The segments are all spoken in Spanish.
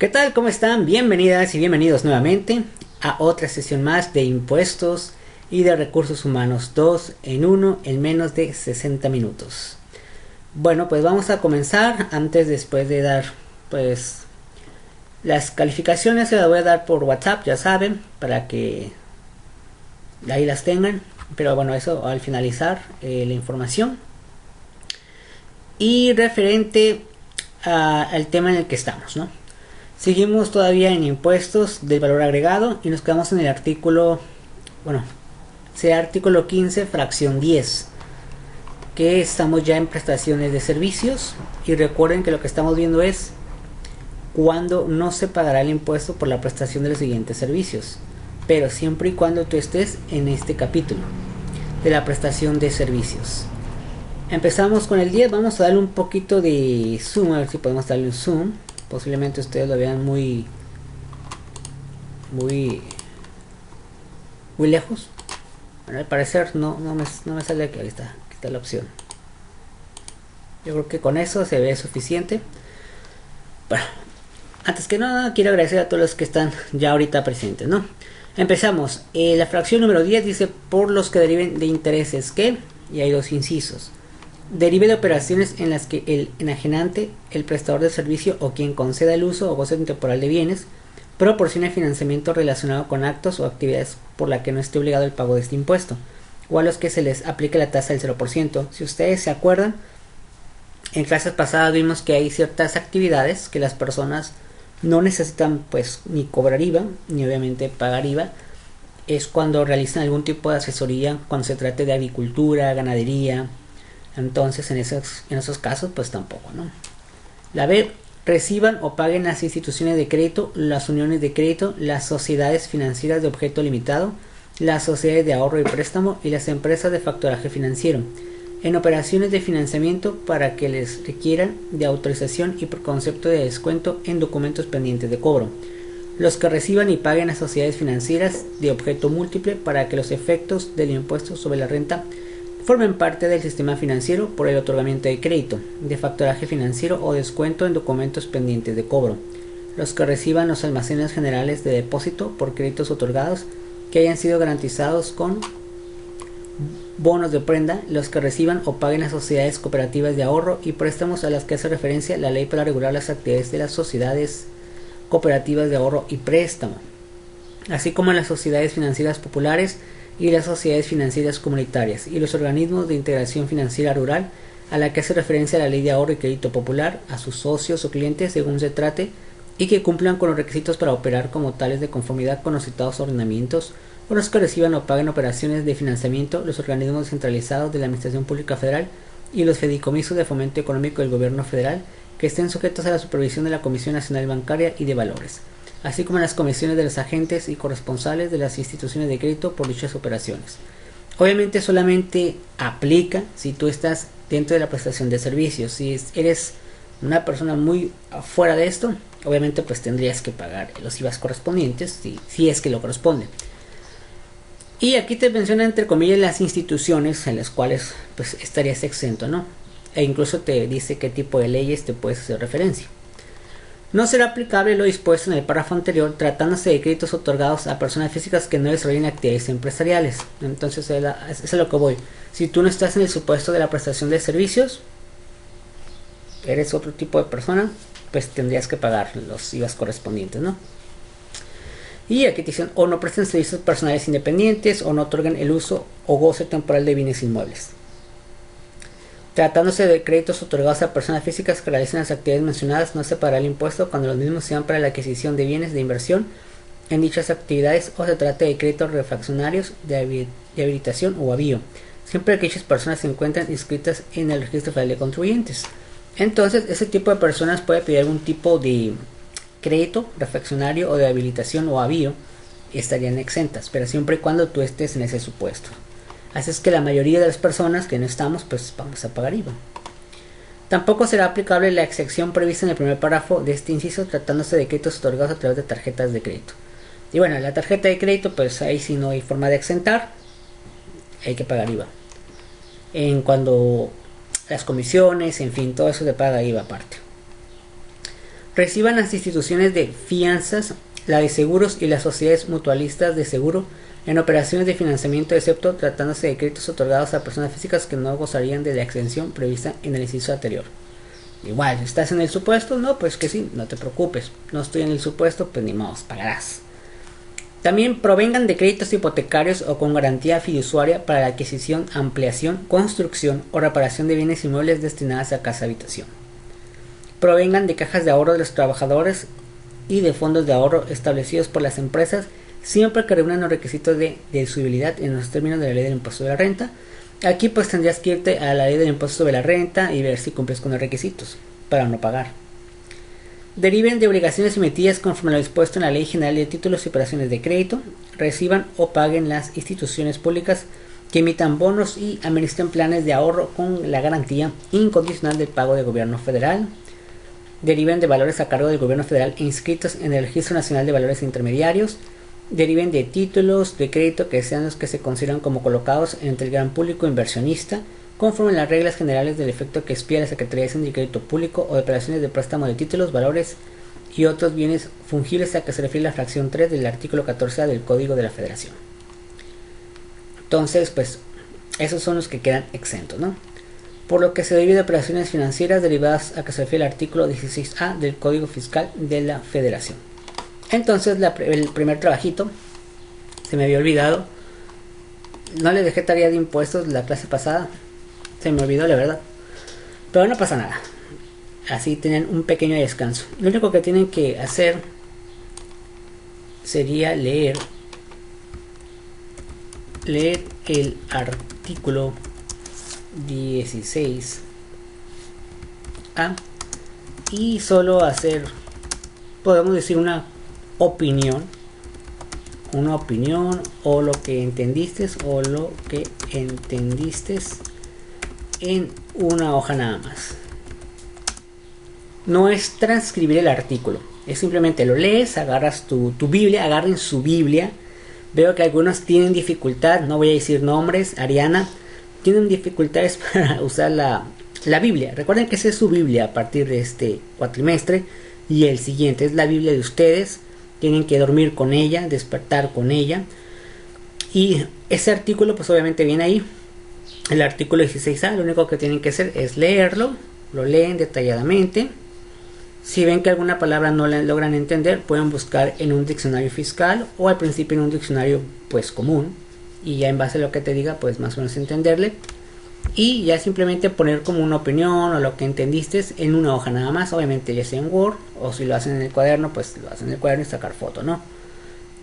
¿Qué tal? ¿Cómo están? Bienvenidas y bienvenidos nuevamente a otra sesión más de impuestos y de recursos humanos 2 en 1 en menos de 60 minutos. Bueno, pues vamos a comenzar. Después de dar pues las calificaciones, se las voy a dar por WhatsApp, ya saben, para que ahí las tengan. Pero bueno, eso al finalizar la información. Y referente al tema en el que estamos, ¿no? Seguimos todavía en impuestos del valor agregado y nos quedamos en el artículo, sea artículo 15, fracción 10, que estamos ya en prestaciones de servicios. Y recuerden que lo que estamos viendo es cuándo no se pagará el impuesto por la prestación de los siguientes servicios, pero siempre y cuando tú estés en este capítulo de la prestación de servicios. Empezamos con el 10, vamos a darle un poquito de zoom, a ver si podemos darle un zoom. Posiblemente ustedes lo vean muy lejos. Bueno, al parecer no me sale aquí. Aquí está la opción. Yo creo que con eso se ve suficiente. Bueno, antes que nada quiero agradecer a todos los que están ya ahorita presentes, ¿no? Empezamos. La fracción número 10 dice: por los que deriven de intereses que, y hay dos incisos, derive de operaciones en las que el enajenante, el prestador de servicio o quien conceda el uso o goce temporal de bienes proporcione financiamiento relacionado con actos o actividades por la que no esté obligado el pago de este impuesto, o a los que se les aplique la tasa del 0%. Si ustedes se acuerdan, en clases pasadas vimos que hay ciertas actividades que las personas no necesitan pues ni cobrar IVA ni obviamente pagar IVA. Es cuando realizan algún tipo de asesoría, cuando se trate de agricultura, ganadería. Entonces en esos casos pues tampoco, ¿no? La B, reciban o paguen las instituciones de crédito, las uniones de crédito, las sociedades financieras de objeto limitado, las sociedades de ahorro y préstamo y las empresas de factoraje financiero en operaciones de financiamiento para que les requieran de autorización y por concepto de descuento en documentos pendientes de cobro. Los que reciban y paguen a sociedades financieras de objeto múltiple para que los efectos del impuesto sobre la renta formen parte del sistema financiero por el otorgamiento de crédito, de factoraje financiero o descuento en documentos pendientes de cobro. Los que reciban los almacenes generales de depósito por créditos otorgados que hayan sido garantizados con bonos de prenda. Los que reciban o paguen las sociedades cooperativas de ahorro y préstamos a las que hace referencia la ley para regular las actividades de las sociedades cooperativas de ahorro y préstamo, así como las sociedades financieras populares y las sociedades financieras comunitarias y los organismos de integración financiera rural a la que hace referencia la ley de ahorro y crédito popular, a sus socios o clientes según se trate y que cumplan con los requisitos para operar como tales de conformidad con los citados ordenamientos, o los que reciban o paguen operaciones de financiamiento, los organismos descentralizados de la Administración Pública Federal y los fideicomisos de fomento económico del Gobierno Federal que estén sujetos a la supervisión de la Comisión Nacional Bancaria y de Valores, así como en las comisiones de los agentes y corresponsales de las instituciones de crédito por dichas operaciones. Obviamente solamente aplica si tú estás dentro de la prestación de servicios. Si eres una persona muy fuera de esto, obviamente pues tendrías que pagar los IVAs correspondientes si es que lo corresponde. Y aquí te menciona entre comillas las instituciones en las cuales pues estarías exento, ¿no? E incluso te dice qué tipo de leyes te puedes hacer referencia. No será aplicable lo dispuesto en el párrafo anterior tratándose de créditos otorgados a personas físicas que no desarrollen actividades empresariales. Entonces es a lo que voy. Si tú no estás en el supuesto de la prestación de servicios, eres otro tipo de persona, pues tendrías que pagar los IVAs correspondientes, ¿no? Y aquí te dicen: o no presten servicios personales independientes, o no otorguen el uso o goce temporal de bienes inmuebles. Tratándose de créditos otorgados a personas físicas que realicen las actividades mencionadas, no se pagará el impuesto cuando los mismos sean para la adquisición de bienes de inversión en dichas actividades o se trate de créditos refraccionarios de habilitación o avío, siempre que dichas personas se encuentren inscritas en el Registro Federal de Contribuyentes. Entonces, ese tipo de personas puede pedir algún tipo de crédito refraccionario o de habilitación o avío y estarían exentas, pero siempre y cuando tú estés en ese supuesto. Así es que la mayoría de las personas que no estamos, pues vamos a pagar IVA. Tampoco será aplicable la excepción prevista en el primer párrafo de este inciso tratándose de créditos otorgados a través de tarjetas de crédito. Y bueno, la tarjeta de crédito, pues ahí sí no hay forma de exentar, hay que pagar IVA. En cuando las comisiones, en fin, todo eso se paga IVA aparte. Reciban las instituciones de fianzas, la de seguros y las sociedades mutualistas de seguro en operaciones de financiamiento, excepto tratándose de créditos otorgados a personas físicas que no gozarían de la exención prevista en el inciso anterior. Igual, ¿estás en el supuesto? No, pues que sí, no te preocupes. No estoy en el supuesto, pues ni modo, pagarás. También provengan de créditos hipotecarios o con garantía fiduciaria para la adquisición, ampliación, construcción o reparación de bienes inmuebles destinadas a casa-habitación. Provengan de cajas de ahorro de los trabajadores y de fondos de ahorro establecidos por las empresas, siempre que reúnan los requisitos de deducibilidad en los términos de la ley del impuesto de la renta. Aquí pues tendrías que irte a la ley del impuesto sobre la renta y ver si cumples con los requisitos para no pagar. Deriven de obligaciones emitidas conforme a lo dispuesto en la Ley General de Títulos y Operaciones de Crédito. Reciban o paguen las instituciones públicas que emitan bonos y administren planes de ahorro con la garantía incondicional del pago del gobierno federal. Deriven de valores a cargo del gobierno federal inscritos en el Registro Nacional de Valores Intermediarios. Deriven de títulos de crédito que sean los que se consideran como colocados entre el gran público inversionista, conforme a las reglas generales del efecto que expide la Secretaría de Crédito Público o de operaciones de préstamo de títulos, valores y otros bienes fungibles a que se refiere la fracción 3 del artículo 14A del Código de la Federación. Entonces, pues, esos son los que quedan exentos, ¿no? Por lo que se deriva de operaciones financieras derivadas a que se refiere el artículo 16A del Código Fiscal de la Federación. Entonces, el primer trabajito, se me había olvidado, no le dejé tarea de impuestos la clase pasada, se me olvidó la verdad, pero no pasa nada, así tienen un pequeño descanso. Lo único que tienen que hacer sería leer el artículo 16A y solo hacer, podemos decir, una opinión o lo que entendiste en una hoja nada más. No es transcribir el artículo, es simplemente lo lees, agarras tu Biblia, agarren su Biblia. Veo que algunos tienen dificultad, no voy a decir nombres. Ariana, tienen dificultades para usar la Biblia. Recuerden que esa es su Biblia a partir de este cuatrimestre, y el siguiente es la Biblia de ustedes. Tienen que dormir con ella, despertar con ella, y ese artículo pues obviamente viene ahí, el artículo 16A. Lo único que tienen que hacer es leerlo, lo leen detalladamente. Si ven que alguna palabra no la logran entender, pueden buscar en un diccionario fiscal o al principio en un diccionario pues común, y ya en base a lo que te diga pues más o menos entenderle, y ya simplemente poner como una opinión o lo que entendiste en una hoja nada más, obviamente ya sea en Word, o si lo hacen en el cuaderno pues lo hacen en el cuaderno y sacar foto, ¿no?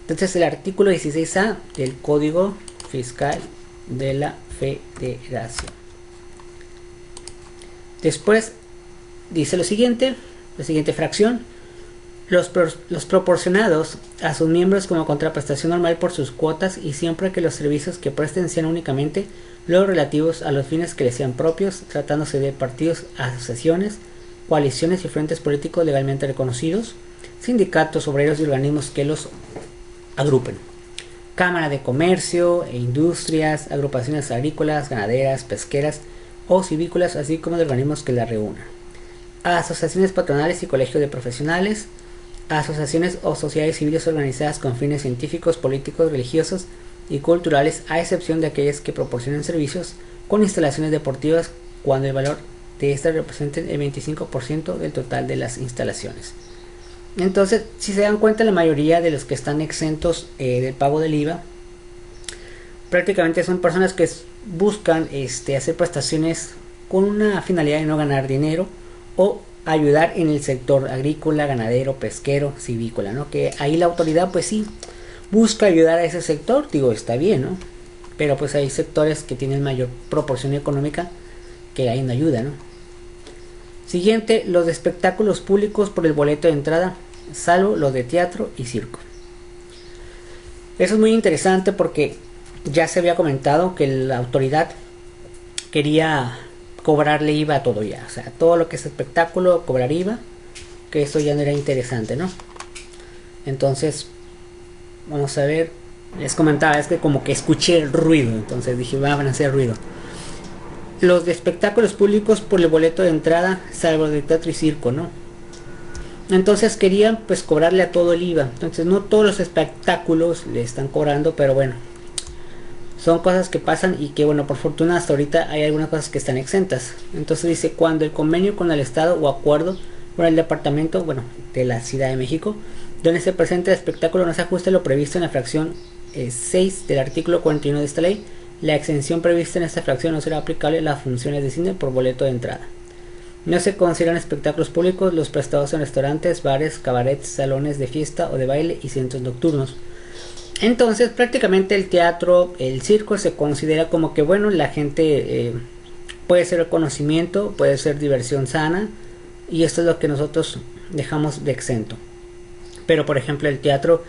Entonces el artículo 16A del Código Fiscal de la Federación. Después dice lo siguiente, la siguiente fracción: los proporcionados a sus miembros como contraprestación normal por sus cuotas, y siempre que los servicios que presten sean únicamente los relativos a los fines que les sean propios, tratándose de partidos, asociaciones, coaliciones y frentes políticos legalmente reconocidos, sindicatos, obreros y organismos que los agrupen, Cámara de Comercio e Industrias, agrupaciones agrícolas, ganaderas, pesqueras o civícolas, así como de organismos que la reúnan, asociaciones patronales y colegios de profesionales, asociaciones o sociedades civiles organizadas con fines científicos, políticos, religiosos y culturales, a excepción de aquellas que proporcionan servicios con instalaciones deportivas cuando el valor de estas represente el 25% del total de las instalaciones. Entonces, si se dan cuenta, la mayoría de los que están exentos del pago del IVA prácticamente son personas que buscan hacer prestaciones con una finalidad de no ganar dinero o ayudar en el sector agrícola, ganadero, pesquero, civícola, ¿no? Que ahí la autoridad pues sí busca ayudar a ese sector, digo, está bien, ¿no? Pero pues hay sectores que tienen mayor proporción económica que ahí no ayuda, ¿no? Siguiente, los de espectáculos públicos por el boleto de entrada, salvo los de teatro y circo. Eso es muy interesante porque ya se había comentado que la autoridad quería cobrarle IVA a todo ya, o sea, todo lo que es espectáculo, cobrar IVA, que eso ya no era interesante, ¿no? Entonces, vamos a ver, les comentaba, es que como que escuché el ruido, entonces dije, van a hacer ruido. Los de espectáculos públicos por el boleto de entrada, salvo de teatro y circo, ¿no? Entonces querían pues cobrarle a todo el IVA. Entonces no todos los espectáculos le están cobrando, pero bueno, son cosas que pasan y que bueno, por fortuna hasta ahorita hay algunas cosas que están exentas. Entonces dice, cuando el convenio con el Estado o acuerdo con el departamento, bueno, de la Ciudad de México, donde se presenta el espectáculo, no se ajusta lo previsto en la fracción 6 del artículo 41 de esta ley, la exención prevista en esta fracción no será aplicable a las funciones de cine por boleto de entrada. No se consideran espectáculos públicos los prestados en restaurantes, bares, cabarets, salones de fiesta o de baile y centros nocturnos. Entonces prácticamente el teatro, el circo se considera como que bueno, la gente puede ser conocimiento, puede ser diversión sana, y esto es lo que nosotros dejamos de exento. Pero por ejemplo el teatro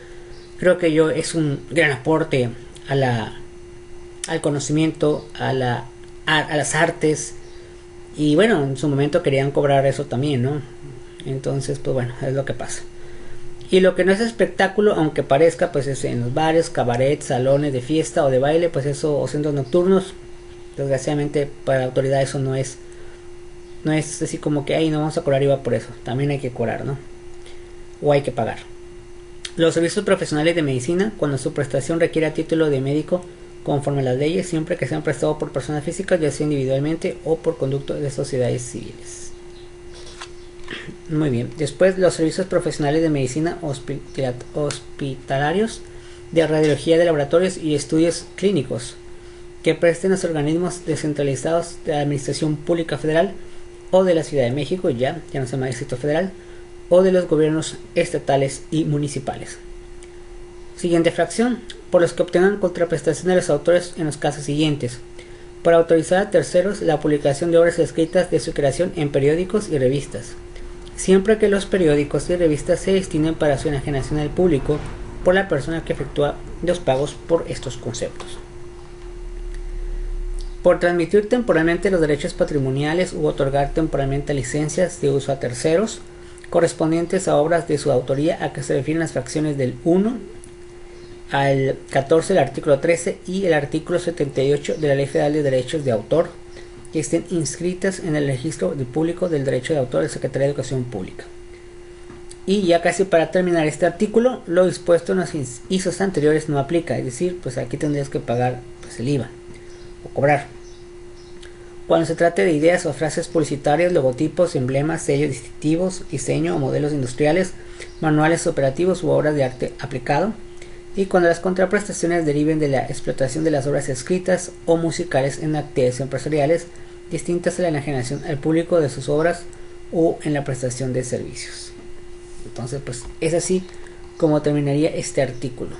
creo que es un gran aporte al conocimiento, a las artes, y bueno, en su momento querían cobrar eso también, ¿no? Entonces pues bueno, es lo que pasa. Y lo que no es espectáculo, aunque parezca, pues es en los bares, cabarets, salones de fiesta o de baile, pues eso, o centros nocturnos. Desgraciadamente para la autoridad eso no es así como que, ay, no vamos a cobrar IVA por eso. También hay que cobrar, ¿no? O hay que pagar. Los servicios profesionales de medicina, cuando su prestación requiera título de médico conforme a las leyes, siempre que sean prestados por personas físicas, ya sea individualmente o por conducto de sociedades civiles. Muy bien. Después, los servicios profesionales de medicina hospitalarios, de radiología de laboratorios y estudios clínicos que presten los organismos descentralizados de la Administración Pública Federal o de la Ciudad de México, ya no se llama Distrito Federal, o de los gobiernos estatales y municipales. Siguiente fracción, por los que obtengan contraprestación de los autores en los casos siguientes: para autorizar a terceros la publicación de obras escritas de su creación en periódicos y revistas, siempre que los periódicos y revistas se destinen para su enajenación al público por la persona que efectúa los pagos por estos conceptos. Por transmitir temporalmente los derechos patrimoniales u otorgar temporalmente licencias de uso a terceros correspondientes a obras de su autoría a que se refieren las fracciones del 1 al 14 del artículo 13 y el artículo 78 de la Ley Federal de Derechos de Autor, que estén inscritas en el registro público del derecho de autor del Secretaría de Educación Pública. Y ya casi para terminar este artículo, lo dispuesto en los incisos anteriores no aplica, es decir, pues aquí tendrías que pagar pues, el IVA o cobrar. Cuando se trate de ideas o frases publicitarias, logotipos, emblemas, sellos distintivos, diseño o modelos industriales, manuales operativos u obras de arte aplicado, y cuando las contraprestaciones deriven de la explotación de las obras escritas o musicales en actividades empresariales distintas a la enajenación al público de sus obras o en la prestación de servicios. Entonces pues es así como terminaría este artículo.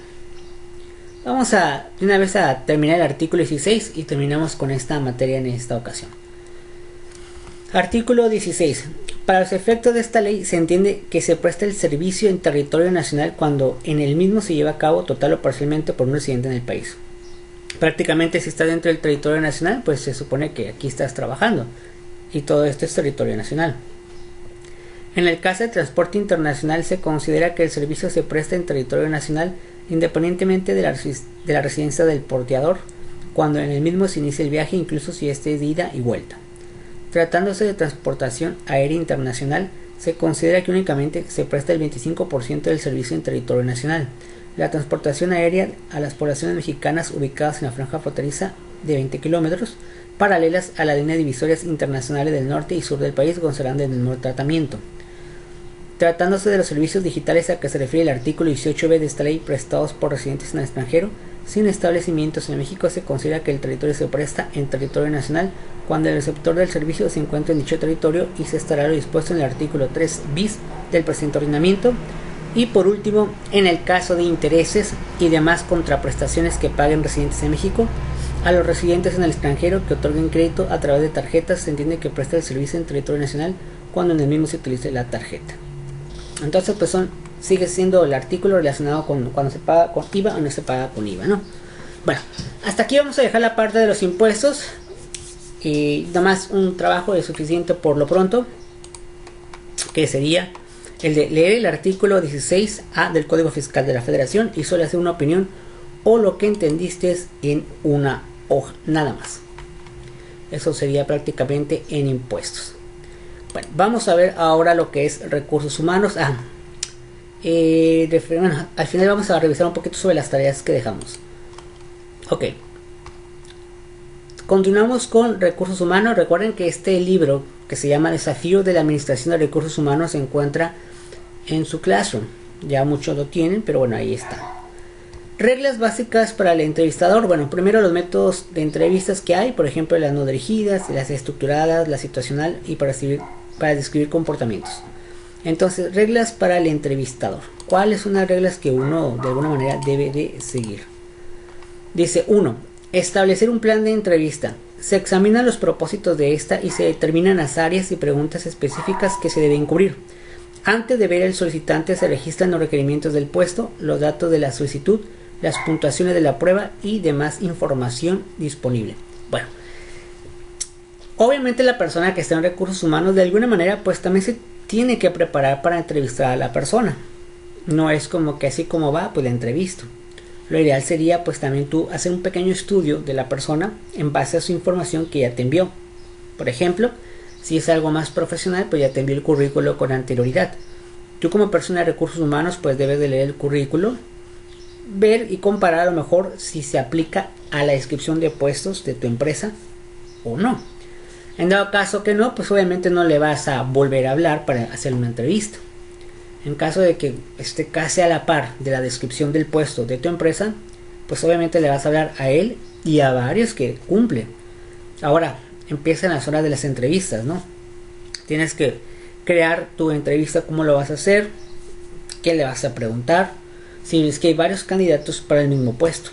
Vamos de una vez a terminar el artículo 16 y terminamos con esta materia en esta ocasión. Artículo 16. Para los efectos de esta ley se entiende que se presta el servicio en territorio nacional cuando en el mismo se lleva a cabo total o parcialmente por un residente en el país. Prácticamente si estás dentro del territorio nacional, pues se supone que aquí estás trabajando y todo esto es territorio nacional. En el caso de transporte internacional se considera que el servicio se presta en territorio nacional independientemente de la residencia del porteador, cuando en el mismo se inicia el viaje, incluso si este es de ida y vuelta. Tratándose de transportación aérea internacional, se considera que únicamente se presta el 25% del servicio en territorio nacional. La transportación aérea a las poblaciones mexicanas ubicadas en la franja fronteriza de 20 kilómetros, paralelas a las líneas divisorias internacionales del norte y sur del país, gozarán del mismo tratamiento. Tratándose de los servicios digitales a que se refiere el artículo 18b de esta ley prestados por residentes en el extranjero sin establecimientos en México, se considera que el territorio se presta en territorio nacional cuando el receptor del servicio se encuentra en dicho territorio y se estará lo dispuesto en el artículo 3 bis del presente ordenamiento. Y por último, en el caso de intereses y demás contraprestaciones que paguen residentes en México, a los residentes en el extranjero que otorguen crédito a través de tarjetas se entiende que presta el servicio en territorio nacional cuando en el mismo se utilice la tarjeta. Entonces pues sigue siendo el artículo relacionado con cuando se paga con IVA o no se paga con IVA, ¿no? Bueno, hasta aquí vamos a dejar la parte de los impuestos y nada más un trabajo de suficiente por lo pronto, que sería el de leer el artículo 16A del Código Fiscal de la Federación y solo hacer una opinión o lo que entendiste en una hoja, nada más. Eso sería prácticamente en impuestos. Bueno, vamos a ver ahora lo que es recursos humanos. Bueno, al final vamos a revisar un poquito sobre las tareas que dejamos. Ok. Continuamos con recursos humanos. Recuerden que este libro, que se llama Desafío de la Administración de Recursos Humanos, se encuentra en su Classroom. Ya muchos lo tienen, pero bueno, ahí está. Reglas básicas para el entrevistador. Bueno, primero los métodos de entrevistas que hay, por ejemplo, las no dirigidas, las estructuradas, la situacional y para describir comportamientos. Entonces, reglas para el entrevistador. ¿Cuáles son las reglas que uno de alguna manera debe de seguir? Dice 1. Establecer un plan de entrevista. Se examinan los propósitos de esta y se determinan las áreas y preguntas específicas que se deben cubrir. Antes de ver al solicitante se registran los requerimientos del puesto, los datos de la solicitud, las puntuaciones de la prueba y demás información disponible. Bueno, obviamente la persona que está en recursos humanos de alguna manera pues también se tiene que preparar para entrevistar a la persona. No es como que así como va, pues la entrevisto. Lo ideal sería pues también tú hacer un pequeño estudio de la persona en base a su información que ya te envió. Por ejemplo, si es algo más profesional, pues ya te envió el currículo con anterioridad. Tú como persona de recursos humanos pues debes de leer el currículo, ver y comparar a lo mejor si se aplica a la descripción de puestos de tu empresa o no. En dado caso que no, pues obviamente no le vas a volver a hablar para hacer una entrevista. En caso de que esté casi a la par de la descripción del puesto de tu empresa, pues obviamente le vas a hablar a él y a varios que cumplen. Ahora empiezan las horas de las entrevistas, ¿no? Tienes que crear tu entrevista, cómo lo vas a hacer, qué le vas a preguntar, si es que hay varios candidatos para el mismo puesto.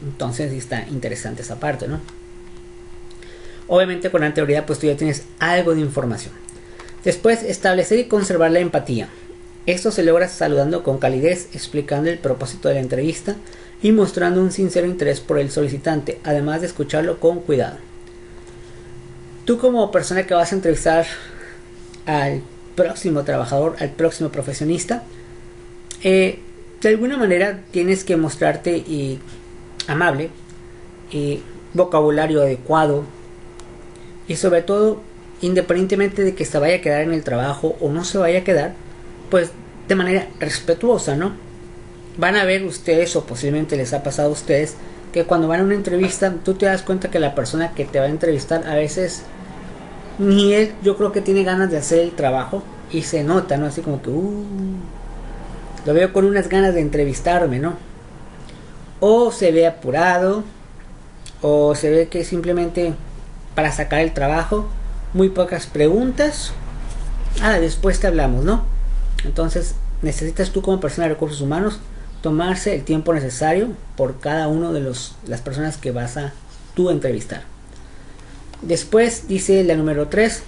Entonces está interesante esa parte, ¿no? Obviamente con anterioridad pues tú ya tienes algo de información. Después, establecer y conservar la empatía. Esto se logra saludando con calidez, explicando el propósito de la entrevista y mostrando un sincero interés por el solicitante, además de escucharlo con cuidado. Tú como persona que vas a entrevistar al próximo trabajador, al próximo profesionista, de alguna manera tienes que mostrarte amable, vocabulario adecuado y sobre todo, independientemente de que se vaya a quedar en el trabajo o no se vaya a quedar, pues de manera respetuosa, ¿no? Van a ver ustedes, o posiblemente les ha pasado a ustedes, que cuando van a una entrevista tú te das cuenta que la persona que te va a entrevistar a veces ni él, yo creo que tiene ganas de hacer el trabajo y se nota, ¿no? Así como que lo veo con unas ganas de entrevistarme, ¿no? O se ve apurado, o se ve que simplemente para sacar el trabajo, muy pocas preguntas, después te hablamos, ¿no? Entonces necesitas tú como persona de recursos humanos tomarse el tiempo necesario por cada uno de las personas que vas a tú entrevistar. Después dice la número 3,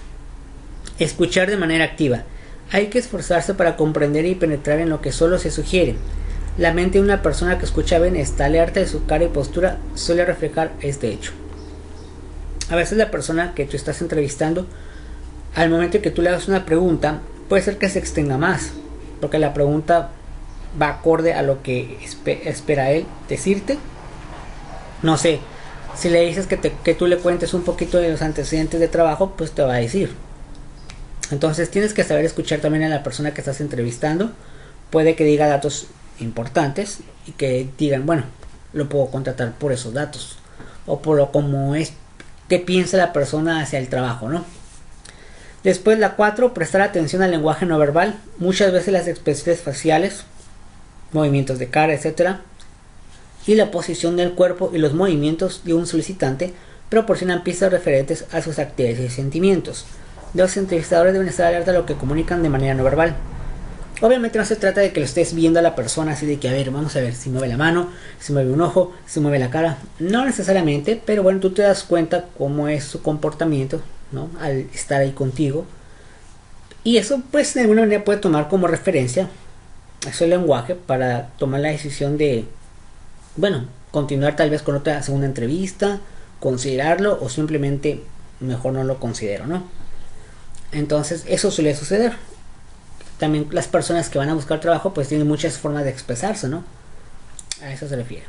escuchar de manera activa. Hay que esforzarse para comprender y penetrar en lo que solo se sugiere. La mente de una persona que escucha bien está alerta de su cara y postura suele reflejar este hecho. A veces la persona que tú estás entrevistando, al momento que tú le hagas una pregunta, puede ser que se extenda más, porque la pregunta va acorde a lo que espera él decirte. No sé, si le dices que tú le cuentes un poquito de los antecedentes de trabajo, pues te va a decir. Entonces tienes que saber escuchar también a la persona que estás entrevistando. Puede que diga datos importantes y que digan, bueno, lo puedo contratar por esos datos o por lo como es que piensa la persona hacia el trabajo, ¿no? Después la 4, prestar atención al lenguaje no verbal. Muchas veces las expresiones faciales, movimientos de cara, etcétera, y la posición del cuerpo y los movimientos de un solicitante proporcionan pistas referentes a sus actitudes y sentimientos. Los entrevistadores deben estar alerta a lo que comunican de manera no verbal. Obviamente no se trata de que lo estés viendo a la persona así de que, a ver, vamos a ver si mueve la mano, si mueve un ojo, si mueve la cara. No necesariamente, pero bueno, tú te das cuenta cómo es su comportamiento, ¿no? Al estar ahí contigo. Y eso pues de alguna manera puede tomar como referencia ese lenguaje para tomar la decisión de, bueno, continuar tal vez con otra segunda entrevista, considerarlo o simplemente mejor no lo considero, ¿no? Entonces eso suele suceder. También las personas que van a buscar trabajo pues tienen muchas formas de expresarse, ¿no? A eso se refiere.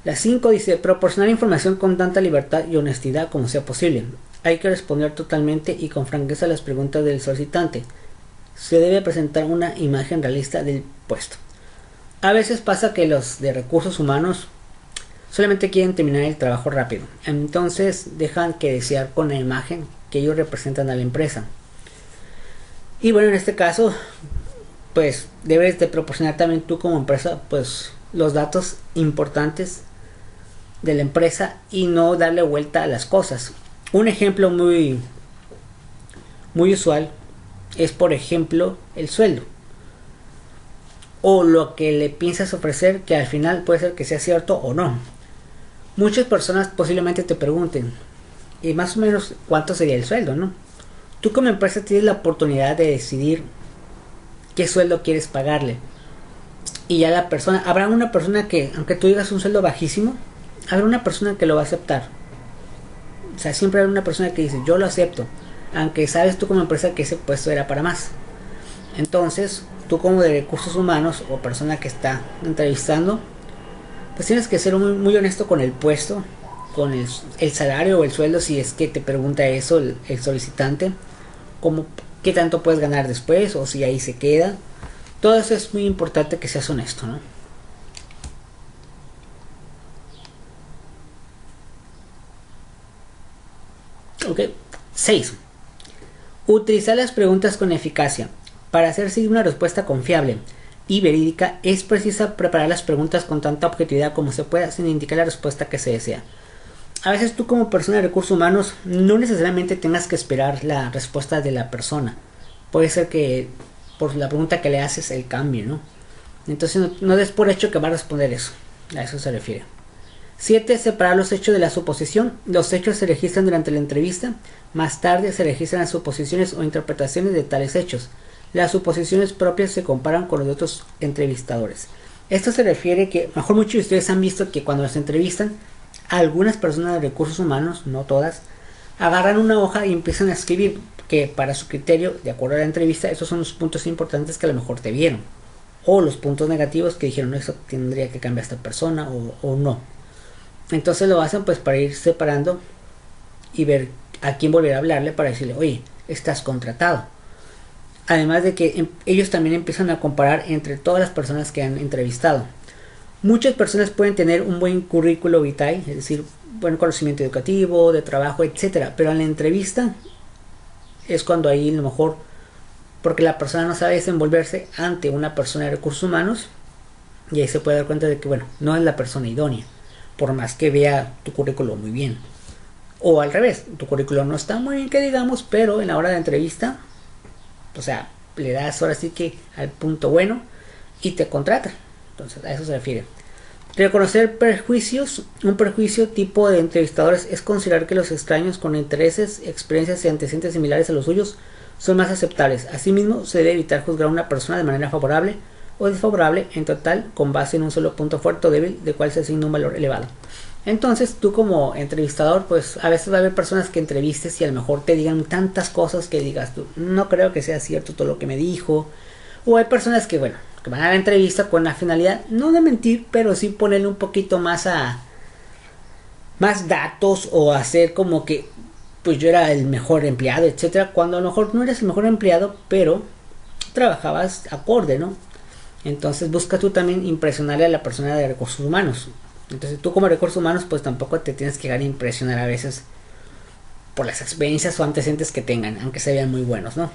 La 5 dice, proporcionar información con tanta libertad y honestidad como sea posible. hay que responder totalmente y con franqueza a las preguntas del solicitante. Se debe presentar una imagen realista del puesto. A veces pasa que los de recursos humanos solamente quieren terminar el trabajo rápido, entonces dejan que desear con la imagen que ellos representan a la empresa. Y bueno, en este caso, pues debes de proporcionar también tú como empresa, pues los datos importantes de la empresa y no darle vuelta a las cosas. Un ejemplo muy usual es, por ejemplo, el sueldo o lo que le piensas ofrecer, que al final puede ser que sea cierto o no. Muchas personas posiblemente te pregunten, y más o menos cuánto sería el sueldo, ¿no? Tú como empresa tienes la oportunidad de decidir qué sueldo quieres pagarle. Y ya la persona, habrá una persona que, aunque tú digas un sueldo bajísimo, habrá una persona que lo va a aceptar. O sea, siempre hay una persona que dice, yo lo acepto, aunque sabes tú como empresa que ese puesto era para más. Entonces, tú como de recursos humanos o persona que está entrevistando, pues tienes que ser muy honesto con el puesto, con el salario o el sueldo, si es que te pregunta eso el solicitante, como qué tanto puedes ganar después o si ahí se queda. Todo eso es muy importante, que seas honesto, ¿no? Ok. 6. Utilizar las preguntas con eficacia. Para hacer seguir una respuesta confiable y verídica, es preciso preparar las preguntas con tanta objetividad como se pueda, sin indicar la respuesta que se desea. A veces tú como persona de recursos humanos no necesariamente tengas que esperar la respuesta de la persona. Puede ser que por la pregunta que le haces el cambio, ¿no? Entonces no des por hecho que va a responder eso. A eso se refiere. 7. Separar los hechos de la suposición. Los hechos se registran durante la entrevista. Más tarde se registran las suposiciones o interpretaciones de tales hechos. Las suposiciones propias se comparan con los de otros entrevistadores. Esto se refiere que, mejor muchos de ustedes han visto que cuando los entrevistan, algunas personas de recursos humanos, no todas, agarran una hoja y empiezan a escribir que para su criterio, de acuerdo a la entrevista, esos son los puntos importantes que a lo mejor te vieron. O los puntos negativos que dijeron, eso tendría que cambiar esta persona o no. Entonces lo hacen pues para ir separando y ver a quién volver a hablarle para decirle, oye, estás contratado. Además de que ellos también empiezan a comparar entre todas las personas que han entrevistado. Muchas personas pueden tener un buen currículo vitae, es decir, buen conocimiento educativo, de trabajo, etcétera, pero en la entrevista es cuando ahí a lo mejor, porque la persona no sabe desenvolverse ante una persona de recursos humanos, y ahí se puede dar cuenta de que, bueno, no es la persona idónea, por más que vea tu currículo muy bien. O al revés, tu currículo no está muy bien que digamos, pero en la hora de entrevista, o sea, le das ahora sí que al punto bueno y te contrata. Entonces a eso se refiere. Reconocer prejuicios. Un prejuicio tipo de entrevistadores es considerar que los extraños con intereses, experiencias y antecedentes similares a los suyos son más aceptables. Asimismo, se debe evitar juzgar a una persona de manera favorable o desfavorable en total con base en un solo punto fuerte o débil de cual se asigna un valor elevado. Entonces tú como entrevistador, pues a veces va a haber personas que entrevistes y a lo mejor te digan tantas cosas que digas tú, no creo que sea cierto todo lo que me dijo. O hay personas que, bueno, que van a la entrevista con la finalidad, no de mentir, pero sí ponerle un poquito más más datos o hacer como que pues yo era el mejor empleado, etcétera, cuando a lo mejor no eres el mejor empleado, pero trabajabas acorde, ¿no? Entonces busca tú también impresionarle a la persona de recursos humanos. Entonces tú como recursos humanos pues tampoco te tienes que llegar a impresionar a veces por las experiencias o antecedentes que tengan, aunque se vean muy buenos, ¿no?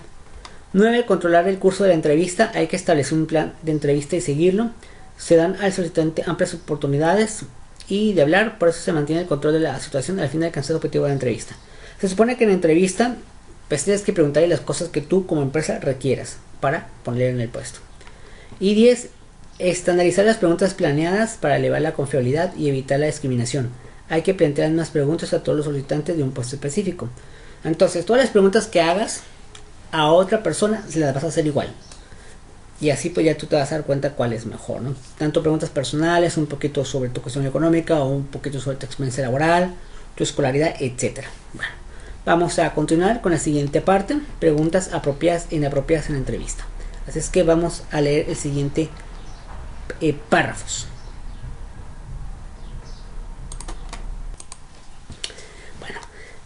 9. Controlar el curso de la entrevista. Hay que establecer un plan de entrevista y seguirlo. Se dan al solicitante amplias oportunidades y de hablar, por eso se mantiene el control de la situación al fin de alcanzar el objetivo de la entrevista. Se supone que en la entrevista pues tienes que preguntarle las cosas que tú como empresa requieras para ponerle en el puesto. Y 10. Estandarizar las preguntas planeadas para elevar la confiabilidad y evitar la discriminación. Hay que plantear unas preguntas a todos los solicitantes de un puesto específico. Entonces, todas las preguntas que hagas a otra persona se las vas a hacer igual. Y así pues ya tú te vas a dar cuenta cuál es mejor, ¿no? Tanto preguntas personales, un poquito sobre tu cuestión económica o un poquito sobre tu experiencia laboral, tu escolaridad, etcétera. Bueno, vamos a continuar con la siguiente parte, preguntas apropiadas e inapropiadas en la entrevista. Así es que vamos a leer el siguiente párrafos. Bueno,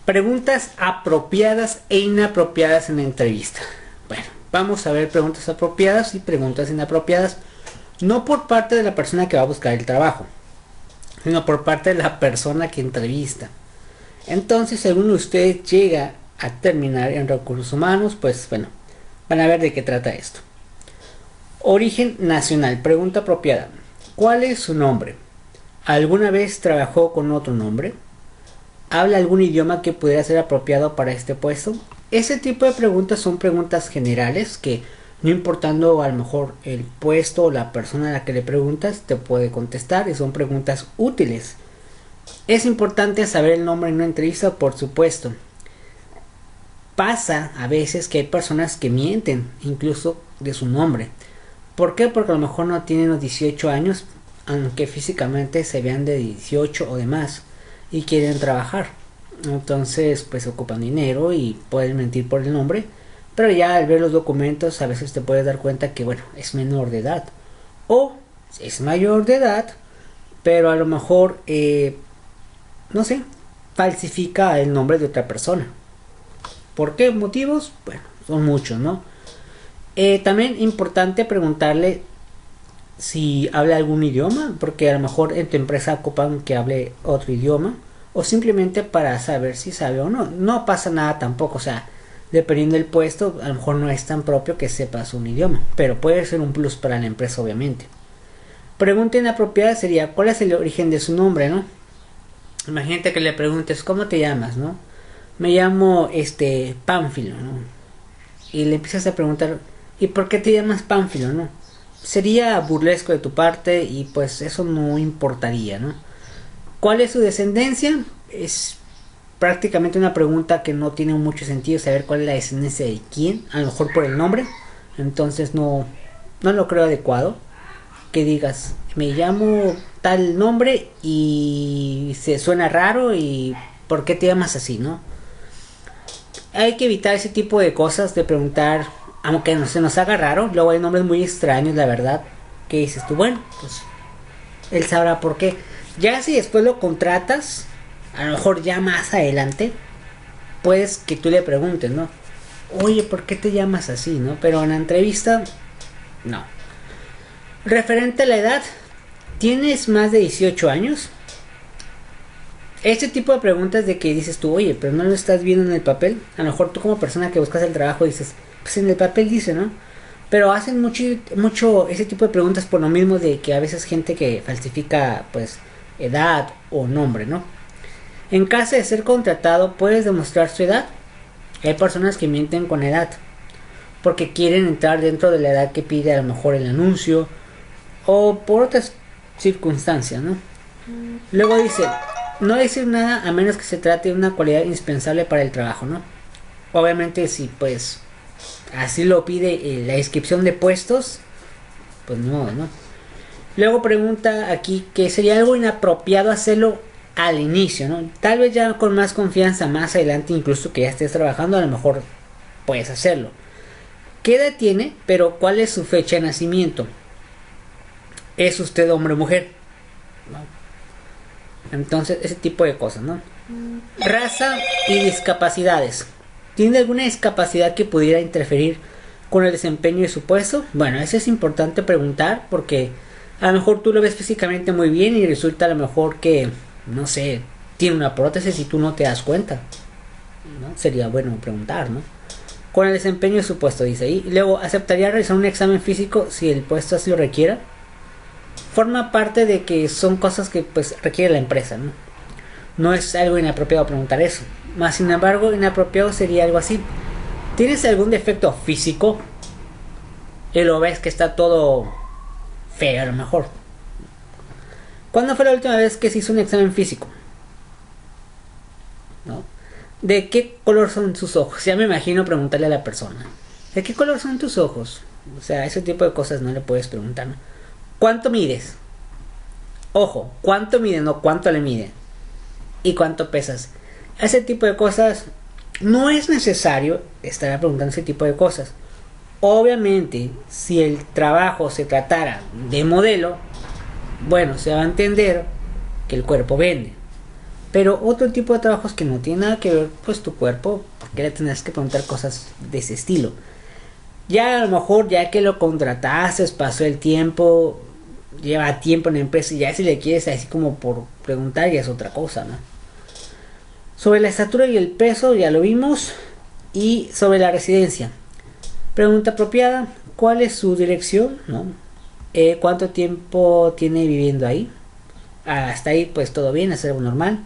Preguntas apropiadas e inapropiadas en la entrevista. Bueno, vamos a ver preguntas apropiadas y preguntas inapropiadas. No por parte de la persona que va a buscar el trabajo, sino por parte de la persona que entrevista. Entonces, si alguno de ustedes llega a terminar en recursos humanos, pues bueno, van a ver de qué trata esto. Origen nacional. Pregunta apropiada. ¿Cuál es su nombre? ¿Alguna vez trabajó con otro nombre? ¿Habla algún idioma que pudiera ser apropiado para este puesto? Ese tipo de preguntas son preguntas generales que, no importando a lo mejor el puesto o la persona a la que le preguntas, te puede contestar, y son preguntas útiles. Es importante saber el nombre en una entrevista, por supuesto. Pasa a veces que hay personas que mienten incluso de su nombre. ¿Por qué? Porque a lo mejor no tienen los 18 años, aunque físicamente se vean de 18 o de más, y quieren trabajar. Entonces pues ocupan dinero y pueden mentir por el nombre, pero ya al ver los documentos a veces te puedes dar cuenta que bueno, es menor de edad o es mayor de edad, pero a lo mejor no sé, falsifica el nombre de otra persona. ¿Por qué motivos? Bueno, son muchos, ¿no? También importante preguntarle si habla algún idioma, porque a lo mejor en tu empresa ocupan que hable otro idioma, o simplemente para saber si sabe o no. No pasa nada tampoco, o sea, dependiendo del puesto, a lo mejor no es tan propio que sepas un idioma, pero puede ser un plus para la empresa, obviamente. Pregunta inapropiada sería, ¿cuál es el origen de su nombre, no? Imagínate que le preguntes, ¿cómo te llamas, no? Me llamo, Pánfilo, ¿no? Y le empiezas a preguntar, ¿y por qué te llamas Pánfilo, no? Sería burlesco de tu parte y pues eso no importaría, ¿no? ¿Cuál es su descendencia? Es prácticamente una pregunta que no tiene mucho sentido saber cuál es la descendencia de quién, a lo mejor por el nombre. Entonces no lo creo adecuado que digas, me llamo tal nombre y se suena raro y ¿por qué te llamas así, no? Hay que evitar ese tipo de cosas, de preguntar, aunque no se nos haga raro. Luego hay nombres muy extraños, la verdad, que dices tú, bueno, pues él sabrá por qué. Ya si después lo contratas, a lo mejor ya más adelante, pues que tú le preguntes, ¿no? Oye, ¿por qué te llamas así, no? Pero en la entrevista, no. Referente a la edad, ¿tienes más de 18 años? Este tipo de preguntas de que dices tú, oye, pero no lo estás viendo en el papel. A lo mejor tú como persona que buscas el trabajo dices, pues en el papel dice, ¿no? Pero hacen mucho ese tipo de preguntas por lo mismo de que a veces gente que falsifica pues edad o nombre, ¿no? En caso de ser contratado, puedes demostrar su edad. Hay personas que mienten con edad porque quieren entrar dentro de la edad que pide a lo mejor el anuncio o por otras circunstancias, ¿no? Luego dice, no decir nada a menos que se trate de una cualidad indispensable para el trabajo, ¿no? Obviamente si pues así lo pide la inscripción de puestos, pues no. Luego pregunta aquí que sería algo inapropiado hacerlo al inicio, ¿no? Tal vez ya con más confianza más adelante, incluso que ya estés trabajando, a lo mejor puedes hacerlo. ¿Qué edad tiene? Pero ¿cuál es su fecha de nacimiento? ¿Es usted hombre o mujer? ¿No? Entonces, ese tipo de cosas, ¿no? Raza y discapacidades. ¿Tiene alguna discapacidad que pudiera interferir con el desempeño de su puesto? Bueno, eso es importante preguntar porque a lo mejor tú lo ves físicamente muy bien y resulta a lo mejor que, no sé, tiene una prótesis y tú no te das cuenta, ¿no? Sería bueno preguntar, ¿no? Con el desempeño de su puesto, dice ahí. Luego, ¿aceptaría realizar un examen físico si el puesto así lo requiera? Forma parte de que son cosas que pues requiere la empresa, ¿no? No es algo inapropiado preguntar eso. Más sin embargo, inapropiado sería algo así. ¿Tienes algún defecto físico? Y lo ves que está todo feo a lo mejor. ¿Cuándo fue la última vez que se hizo un examen físico? ¿No? ¿De qué color son sus ojos? Ya me imagino preguntarle a la persona, ¿de qué color son tus ojos? O sea, ese tipo de cosas no le puedes preguntar, ¿no? ¿Cuánto mides? Ojo, ¿cuánto mide? No, ¿cuánto le mide? ¿Y cuánto pesas? Ese tipo de cosas no es necesario estar preguntando ese tipo de cosas. Obviamente, si el trabajo se tratara de modelo, bueno, se va a entender que el cuerpo vende. Pero otro tipo de trabajos que no tiene nada que ver, pues tu cuerpo, porque le tendrás que preguntar cosas de ese estilo. Ya a lo mejor, ya que lo contrataste, pasó el tiempo, lleva tiempo en la empresa, y ya si le quieres así como por preguntar, ya es otra cosa, ¿no? Sobre la estatura y el peso, ya lo vimos. Y sobre la residencia. Pregunta apropiada, ¿cuál es su dirección? ¿No? ¿Cuánto tiempo tiene viviendo ahí? Hasta ahí pues todo bien, es algo normal.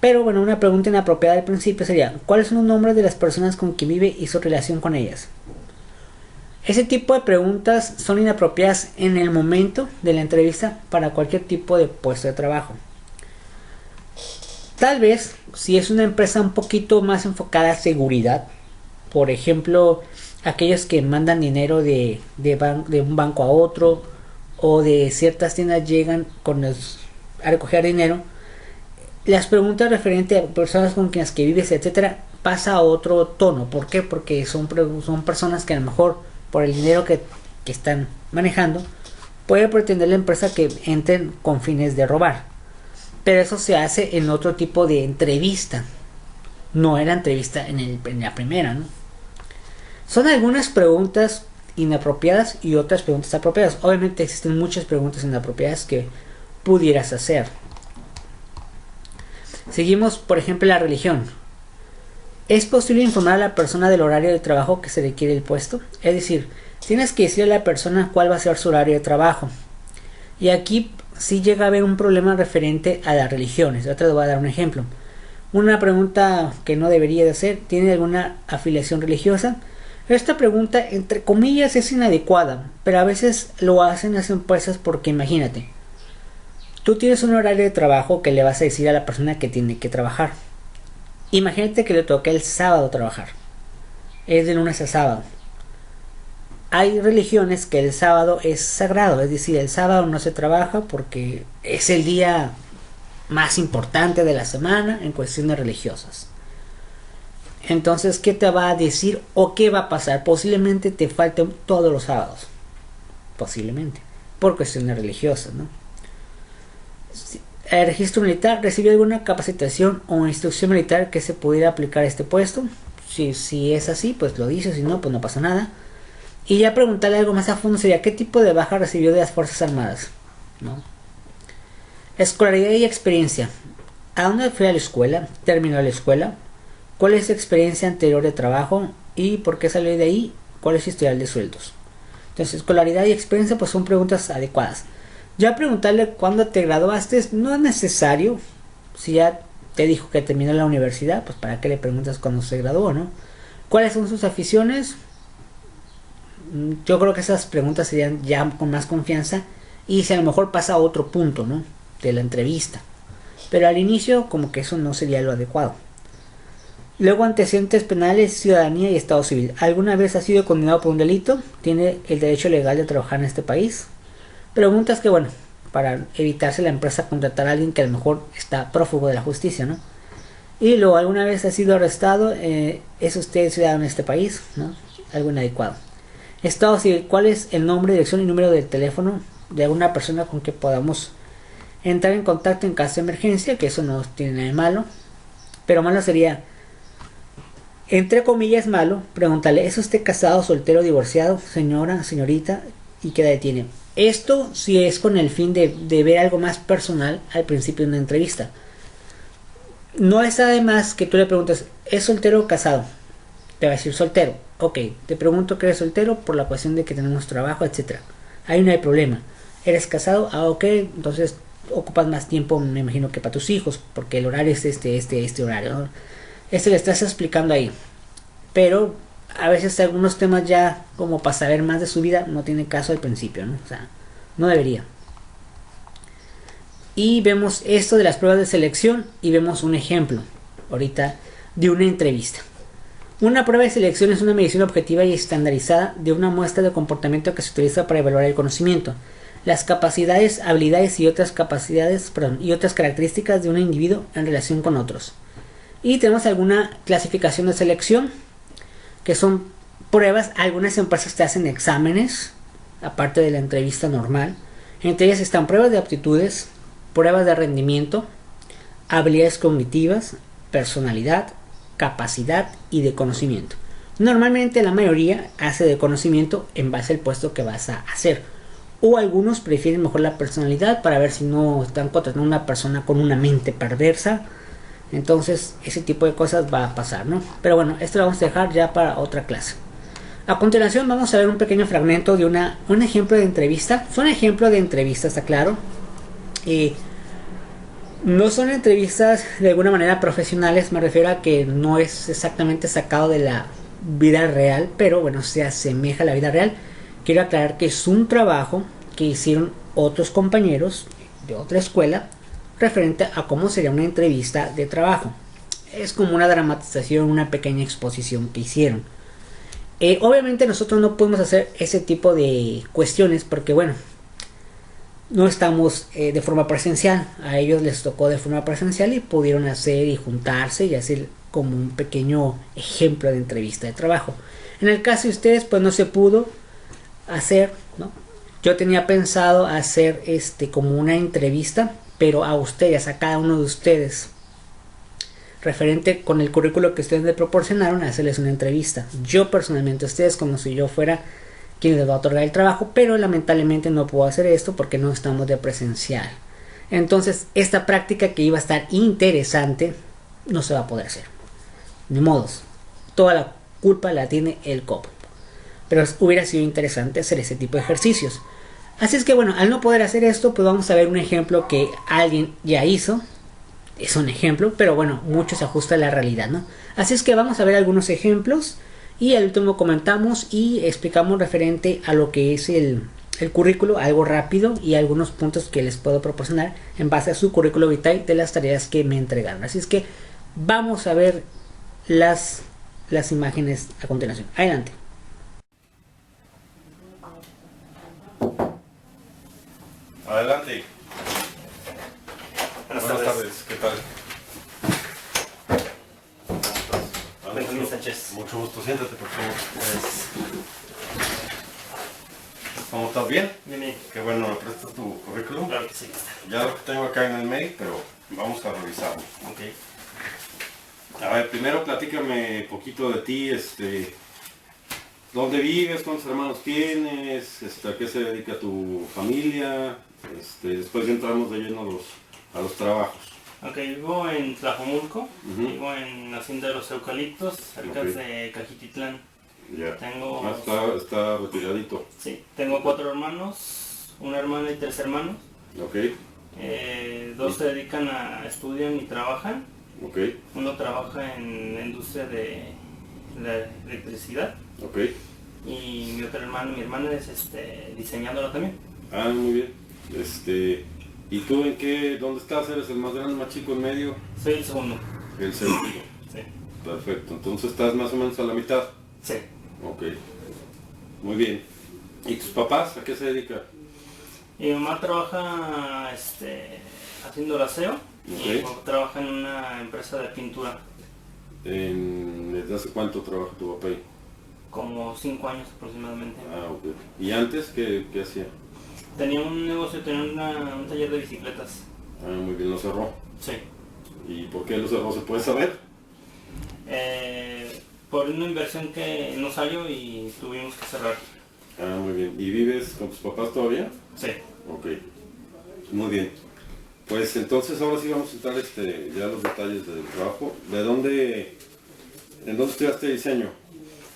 Pero bueno, una pregunta inapropiada al principio sería, ¿cuáles son los nombres de las personas con quien vive y su relación con ellas? Ese tipo de preguntas son inapropiadas en el momento de la entrevista para cualquier tipo de puesto de trabajo. Tal vez, si es una empresa un poquito más enfocada a seguridad, por ejemplo, aquellos que mandan dinero de un banco a otro, o de ciertas tiendas llegan a recoger dinero, las preguntas referentes a personas con las que vives, etcétera, pasa a otro tono. ¿Por qué? Porque son personas que a lo mejor por el dinero que están manejando puede pretender la empresa que entren con fines de robar. Pero eso se hace en otro tipo de entrevista. No era entrevista en la primera, ¿no? Son algunas preguntas inapropiadas y otras preguntas apropiadas. Obviamente existen muchas preguntas inapropiadas que pudieras hacer. Seguimos, por ejemplo, la religión. ¿Es posible informar a la persona del horario de trabajo que se requiere el puesto? Es decir, tienes que decirle a la persona cuál va a ser su horario de trabajo. Y aquí sí llega a haber un problema referente a las religiones. Yo te voy a dar un ejemplo. Una pregunta que no debería de hacer: ¿tiene alguna afiliación religiosa? Esta pregunta, entre comillas, es inadecuada, pero a veces lo hacen las empresas porque imagínate, tú tienes un horario de trabajo que le vas a decir a la persona que tiene que trabajar. Imagínate que le toca el sábado trabajar. Es de lunes a sábado. Hay religiones que el sábado es sagrado, es decir, el sábado no se trabaja porque es el día más importante de la semana en cuestiones religiosas. Entonces, ¿qué te va a decir o qué va a pasar? Posiblemente te falten todos los sábados. Posiblemente. Por cuestiones religiosas, ¿no? El registro militar: ¿recibió alguna capacitación o instrucción militar que se pudiera aplicar a este puesto? Si es así, pues lo dice. Si no, pues no pasa nada. Y ya preguntarle algo más a fondo sería: ¿qué tipo de baja recibió de las Fuerzas Armadas? ¿No? Escolaridad y experiencia. ¿A dónde fue a la escuela? ¿Terminó la escuela? ¿Cuál es su experiencia anterior de trabajo? ¿Y por qué salió de ahí? ¿Cuál es su historial de sueldos? Entonces, escolaridad y experiencia pues son preguntas adecuadas. Ya preguntarle cuándo te graduaste no es necesario. Si ya te dijo que terminó la universidad, pues para qué le preguntas cuándo se graduó, ¿no? ¿Cuáles son sus aficiones? Yo creo que esas preguntas serían ya con más confianza y si a lo mejor pasa a otro punto, ¿no?, de la entrevista. Pero al inicio como que eso no sería lo adecuado. Luego, antecedentes penales, ciudadanía y estado civil. ¿Alguna vez ha sido condenado por un delito? ¿Tiene el derecho legal de trabajar en este país? Preguntas que, bueno, para evitarse la empresa contratar a alguien que a lo mejor está prófugo de la justicia, ¿no? Y luego, ¿alguna vez ha sido arrestado? ¿Es usted ciudadano en este país? ¿No? Algo inadecuado. Estado civil: ¿cuál es el nombre, dirección y número de teléfono de alguna persona con que podamos entrar en contacto en caso de emergencia? Que eso no tiene nada de malo. Pero malo sería, entre comillas malo, pregúntale: ¿es usted casado, soltero, divorciado, señora, señorita? ¿Y qué edad tiene? Esto sí es con el fin de ver algo más personal al principio de una entrevista. No es además que tú le preguntes: ¿es soltero o casado? Te va a decir soltero. Ok, te pregunto que eres soltero por la cuestión de que tenemos trabajo, etc. Ahí no hay problema. ¿Eres casado? Ah, ok, entonces ocupas más tiempo, me imagino, que para tus hijos, porque el horario es este horario, ¿no? Le estás explicando ahí. Pero a veces algunos temas ya, como para saber más de su vida, no tiene caso al principio, ¿no? O sea, no debería. Y vemos esto de las pruebas de selección y vemos un ejemplo ahorita de una entrevista. Una prueba de selección es una medición objetiva y estandarizada de una muestra de comportamiento que se utiliza para evaluar el conocimiento, las capacidades, habilidades y otras características de un individuo en relación con otros. Y tenemos alguna clasificación de selección, que son pruebas. Algunas empresas te hacen exámenes, aparte de la entrevista normal. Entre ellas están pruebas de aptitudes, pruebas de rendimiento, habilidades cognitivas, personalidad, capacidad y de conocimiento. Normalmente la mayoría hace de conocimiento en base al puesto que vas a hacer. O algunos prefieren mejor la personalidad para ver si no están contratando una persona con una mente perversa. Entonces ese tipo de cosas va a pasar, ¿no? Pero bueno, esto lo vamos a dejar ya para otra clase. A continuación vamos a ver un pequeño fragmento de un ejemplo de entrevista. Fue un ejemplo de entrevista, está claro. No son entrevistas de alguna manera profesionales, me refiero a que no es exactamente sacado de la vida real, pero bueno, se asemeja a la vida real. Quiero aclarar que es un trabajo que hicieron otros compañeros de otra escuela referente a cómo sería una entrevista de trabajo. Es como una dramatización, una pequeña exposición que hicieron. Obviamente nosotros no podemos hacer ese tipo de cuestiones porque bueno, no estamos de forma presencial. A ellos les tocó de forma presencial y pudieron hacer y juntarse y hacer como un pequeño ejemplo de entrevista de trabajo. En el caso de ustedes pues no se pudo hacer, ¿no? Yo tenía pensado hacer como una entrevista, pero a ustedes, a cada uno de ustedes, referente con el currículo que ustedes me proporcionaron, hacerles una entrevista. Yo personalmente a ustedes como si yo fuera quien les va a otorgar el trabajo, pero lamentablemente no puedo hacer esto porque no estamos de presencial. Entonces esta práctica que iba a estar interesante no se va a poder hacer. Ni modos, toda la culpa la tiene el COP. Pero hubiera sido interesante hacer ese tipo de ejercicios. Así es que bueno, al no poder hacer esto, pues vamos a ver un ejemplo que alguien ya hizo. Es un ejemplo, pero bueno, mucho se ajusta a la realidad, ¿no? Así es que vamos a ver algunos ejemplos y al último comentamos y explicamos referente a lo que es el currículo, algo rápido y algunos puntos que les puedo proporcionar en base a su currículo vitae de las tareas que me entregaron. Así es que vamos a ver las imágenes a continuación. Adelante. Adelante. Buenas tardes, ¿qué tal? Benjamín Sánchez. Mucho gusto, siéntate por favor. ¿Cómo estás? ¿Bien? Bien. Qué bueno, ¿me prestas tu currículum? Claro que sí. Ya lo que tengo acá en el mail, pero vamos a revisarlo. Ok. A ver, primero platícame un poquito de ti, ¿dónde vives? ¿Cuántos hermanos tienes? ¿A qué se dedica tu familia? Después ya entramos de lleno a los trabajos. Ok, vivo en Tlajomulco, vivo en la Hacienda de los Eucaliptos, cerca de Cajititlán. Ya. Tengo... está retiradito. Sí, tengo 4 hermanos, una hermana y 3 hermanos. Ok. 2 se dedican estudian y trabajan. Ok. Uno trabaja en la industria de la electricidad. Ok. Y mi hermana es diseñadora también. Ah, muy bien. ¿Y tú dónde estás? ¿Eres el más grande, más chico, en medio? Soy el segundo. El segundo. Sí. Perfecto. Entonces estás más o menos a la mitad. Sí. Ok. Muy bien. ¿Y tus papás a qué se dedican? Mi mamá trabaja haciendo el aseo y mi papá trabaja en una empresa de pintura. ¿Desde hace cuánto trabaja tu papá ahí? Como 5 años aproximadamente. Ah, ok. ¿Y antes qué hacía? Tenía un negocio, tenía un taller de bicicletas. Ah, muy bien, lo cerró. Sí. ¿Y por qué lo cerró? ¿Se puede saber? Por una inversión que no salió y tuvimos que cerrar. Ah, muy bien. ¿Y vives con tus papás todavía? Sí. Ok. Muy bien. Pues entonces ahora sí vamos a entrar ya los detalles del trabajo. ¿En dónde estudiaste diseño?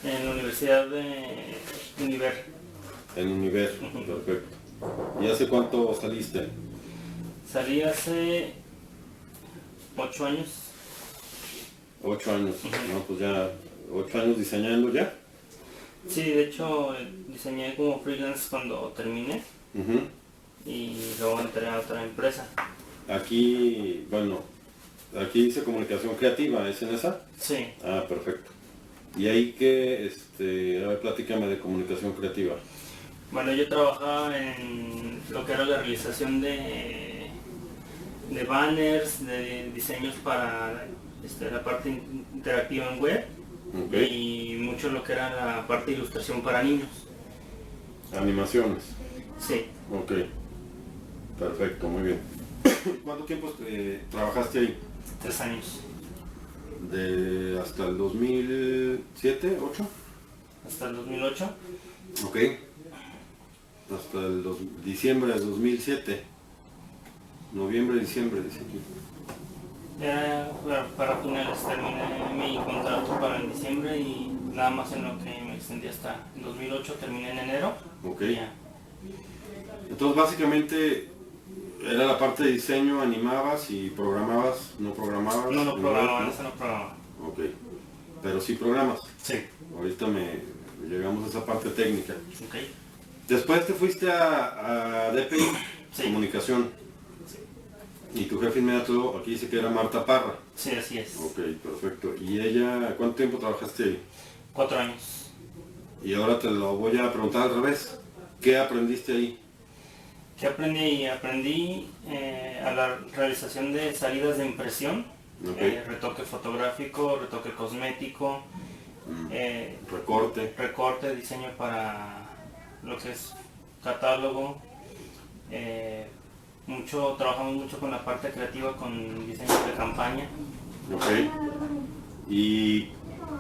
En la Universidad de Univer. En Univer, perfecto. ¿Y hace cuánto saliste? Salí hace 8 años. 8 años, no, pues ya 8 años diseñando ya. Sí, de hecho diseñé como freelance cuando terminé y luego entré a otra empresa. Aquí dice comunicación creativa, ¿es en esa? Sí. Ah, perfecto. ¿Y ahí qué, a ver, platícame de comunicación creativa? Bueno, yo trabajaba en lo que era la realización de banners, de diseños para la parte interactiva en web y mucho lo que era la parte de ilustración para niños. Animaciones. Sí. Ok. Perfecto, muy bien. ¿Cuánto tiempo trabajaste ahí? 3 años. ¿Hasta el 2007, 8? Hasta el 2008. Ok. Hasta el diciembre de 2007. Noviembre, diciembre, dice aquí. Ya para finales terminé mi contrato para en diciembre y nada más en lo que me extendí hasta el 2008, terminé en enero. Ok. Ya. Entonces básicamente era la parte de diseño, animabas y programabas, no programabas. No en programaba, web, eso no programaba. Ok. Pero sí programas. Sí. Ahorita llegamos a esa parte técnica. Ok. Después te fuiste a DPI, Sí. Comunicación. Y tu jefe inmediato aquí dice que era Marta Parra. Sí, así es. Ok, perfecto. ¿Y ella, cuánto tiempo trabajaste ahí? 4 años. Y ahora te lo voy a preguntar al revés. ¿Qué aprendiste ahí? ¿Qué aprendí? Aprendí a la realización de salidas de impresión, Ok. Retoque fotográfico, retoque cosmético, Recorte. recorte, diseño para lo que es catálogo. Trabajamos mucho con la parte creativa, con diseños de campaña. Ok. Y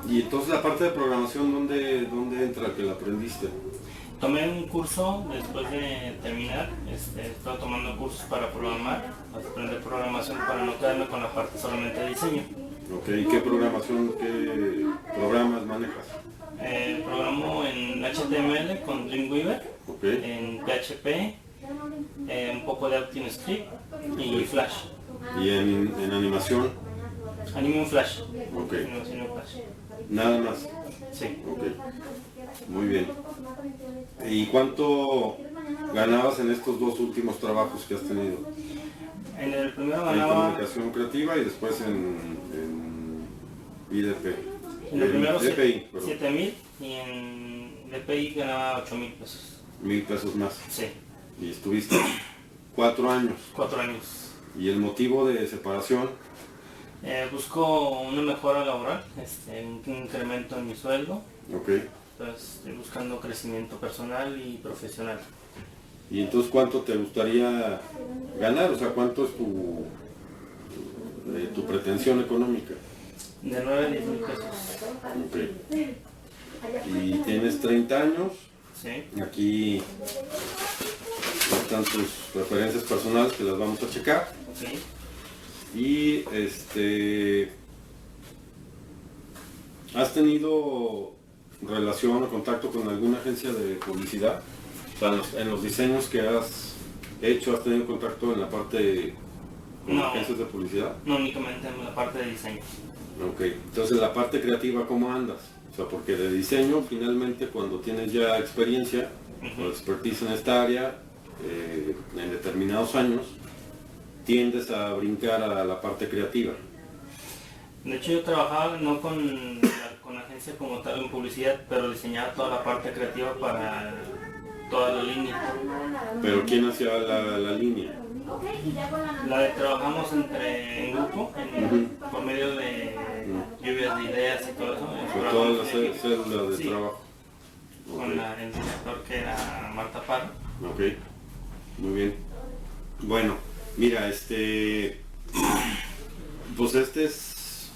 entonces la parte de programación, ¿dónde entra que la aprendiste? Tomé un curso después de terminar, estaba tomando cursos para programar, aprender programación para no quedarme con la parte solamente de diseño. Ok, ¿y qué programación, qué programas manejas? Programo en HTML con Dreamweaver, Ok. en PHP, un poco de ActionScript y Flash. ¿Y en animación? Anime en Flash. Ok. Animación en Flash. Nada más. Sí. Ok. Muy bien. ¿Y cuánto ganabas en estos dos últimos trabajos que has tenido? En el primero En ganaba, comunicación creativa y después en IDP. en el primero DPI, perdón. 7,000 y en DPI ganaba 8,000 pesos. 1,000 pesos más. Sí, Y estuviste 4 años. 4 años. ¿Y el motivo de separación? Busco una mejora laboral, un incremento en mi sueldo, Ok. entonces estoy buscando crecimiento personal y profesional. ¿Y entonces cuánto te gustaría ganar? O sea, ¿cuánto es tu pretensión económica? De 9 a 10 mil pesos. Ok. Y tienes 30 años. Sí. Aquí están tus referencias personales que las vamos a checar. Ok. Y ¿has tenido relación o contacto con alguna agencia de publicidad? O sea, en los diseños que has hecho, ¿has tenido contacto en la parte con No. agencias de publicidad? No únicamente en la parte de diseño. Ok, entonces la parte creativa, ¿cómo andas? O sea, porque de diseño, finalmente, cuando tienes ya experiencia o expertise en esta área, en determinados años, tiendes a brincar a la parte creativa. De hecho yo trabajaba no con agencia como tal en publicidad, pero diseñaba toda la parte creativa para toda la línea. Pero ¿quién hacía la línea? Trabajamos en grupo, por medio de lluvias de ideas y todo eso. Con todas las células de Sí. trabajo. Con el director que era Marta Parra. Ok, muy bien. Bueno, mira, pues este es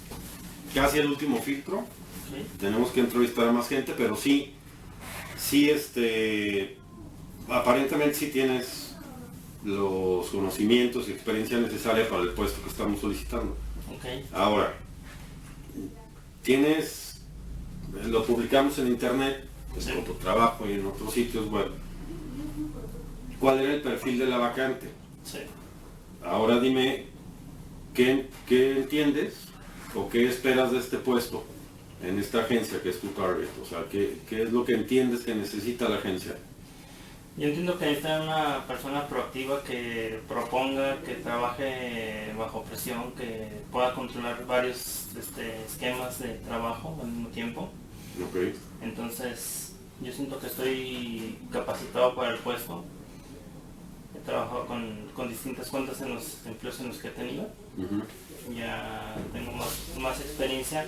casi el último filtro. ¿Sí? Tenemos que entrevistar a más gente, pero sí, aparentemente sí tienes los conocimientos y experiencia necesaria para el puesto que estamos solicitando. Okay. Ahora, lo publicamos en internet, pues, Sí. con tu trabajo y en otros sitios web. ¿Cuál era el perfil de la vacante? Sí. Ahora dime, ¿qué entiendes o qué esperas de este puesto en esta agencia que es tu target? O sea, ¿qué es lo que entiendes que necesita la agencia? Yo entiendo que necesita una persona proactiva que proponga, que trabaje bajo presión, que pueda controlar varios esquemas de trabajo al mismo tiempo. Ok. Entonces, yo siento que estoy capacitado para el puesto. He trabajado con distintas cuentas en los empleos en los que he tenido. Ujú. Ya tengo más experiencia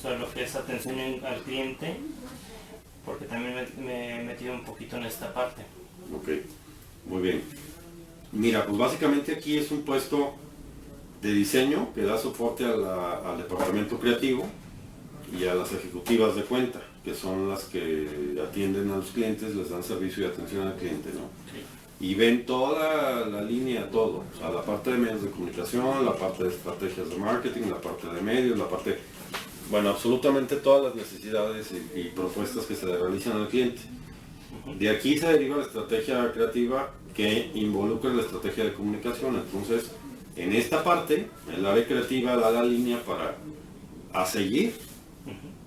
sobre lo que es atención al cliente, porque también me he metido un poquito en esta parte. Ok, muy bien. Mira, pues básicamente aquí es un puesto de diseño que da soporte al departamento creativo y a las ejecutivas de cuenta, que son las que atienden a los clientes, les dan servicio y atención al cliente, ¿no? Okay. Y ven toda la línea, todo, o sea, la parte de medios de comunicación, la parte de estrategias de marketing, la parte de medios, la parte, bueno, absolutamente todas las necesidades y propuestas que se le realizan al cliente. De aquí se deriva la estrategia creativa que involucra la estrategia de comunicación. Entonces, en esta parte, el área creativa da la línea a seguir,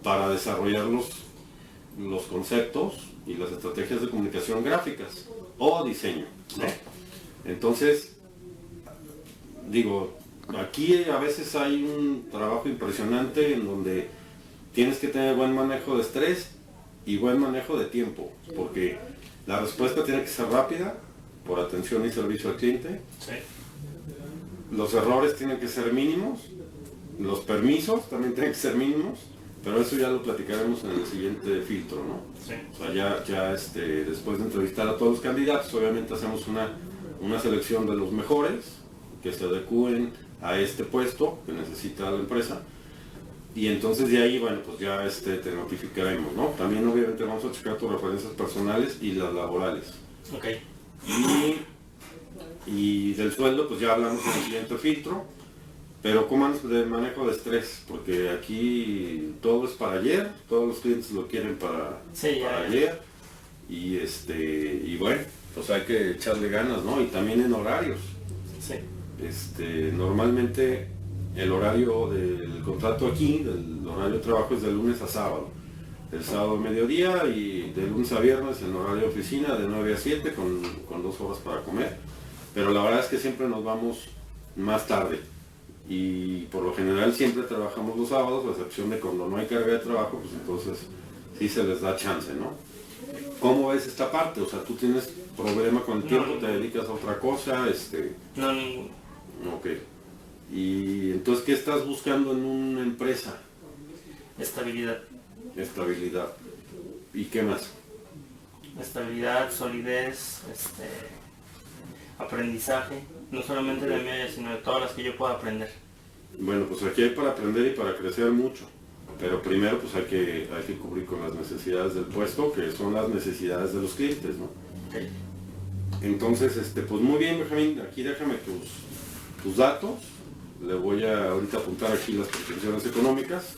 para desarrollar los conceptos y las estrategias de comunicación gráficas o diseño, ¿no? Entonces, digo, aquí a veces hay un trabajo impresionante en donde tienes que tener buen manejo de estrés y buen manejo de tiempo, porque la respuesta tiene que ser rápida por atención y servicio al cliente. Sí. Los errores tienen que ser mínimos, los permisos también tienen que ser mínimos, pero eso ya lo platicaremos en el siguiente filtro, ¿no? Sí. O sea, ya después de entrevistar a todos los candidatos, obviamente hacemos una selección de los mejores que se adecúen a este puesto que necesita la empresa. Y entonces de ahí, bueno, pues ya te notificaremos, ¿no? También obviamente vamos a checar tus referencias personales y las laborales. Ok. Y del sueldo, pues ya hablamos en el siguiente filtro. Pero ¿cómo andas de manejo de estrés? Porque aquí todo es para ayer, todos los clientes lo quieren para ayer. Y bueno, pues hay que echarle ganas, ¿no? Y también en horarios. Sí. Normalmente el horario del contrato aquí, el horario de trabajo es de lunes a sábado. El sábado mediodía y de lunes a viernes en horario de oficina de 9 a 7 con 2 horas para comer. Pero la verdad es que siempre nos vamos más tarde. Y por lo general siempre trabajamos los sábados, a excepción de cuando no hay carga de trabajo, pues entonces sí se les da chance, ¿no? ¿Cómo ves esta parte? O sea, tú tienes problema con el tiempo, te dedicas a otra cosa, No, ninguno. Ok. Y entonces, ¿qué estás buscando en una empresa? Estabilidad. Estabilidad. ¿Y qué más? Estabilidad, solidez, aprendizaje, no solamente de mí, sino de todas las que yo pueda aprender. Bueno, pues aquí hay para aprender y para crecer mucho, pero primero pues hay que cubrir con las necesidades del puesto, que son las necesidades de los clientes, ¿no? Okay. Entonces, pues muy bien, Benjamín, aquí déjame tus datos, le voy a ahorita apuntar aquí las pretensiones económicas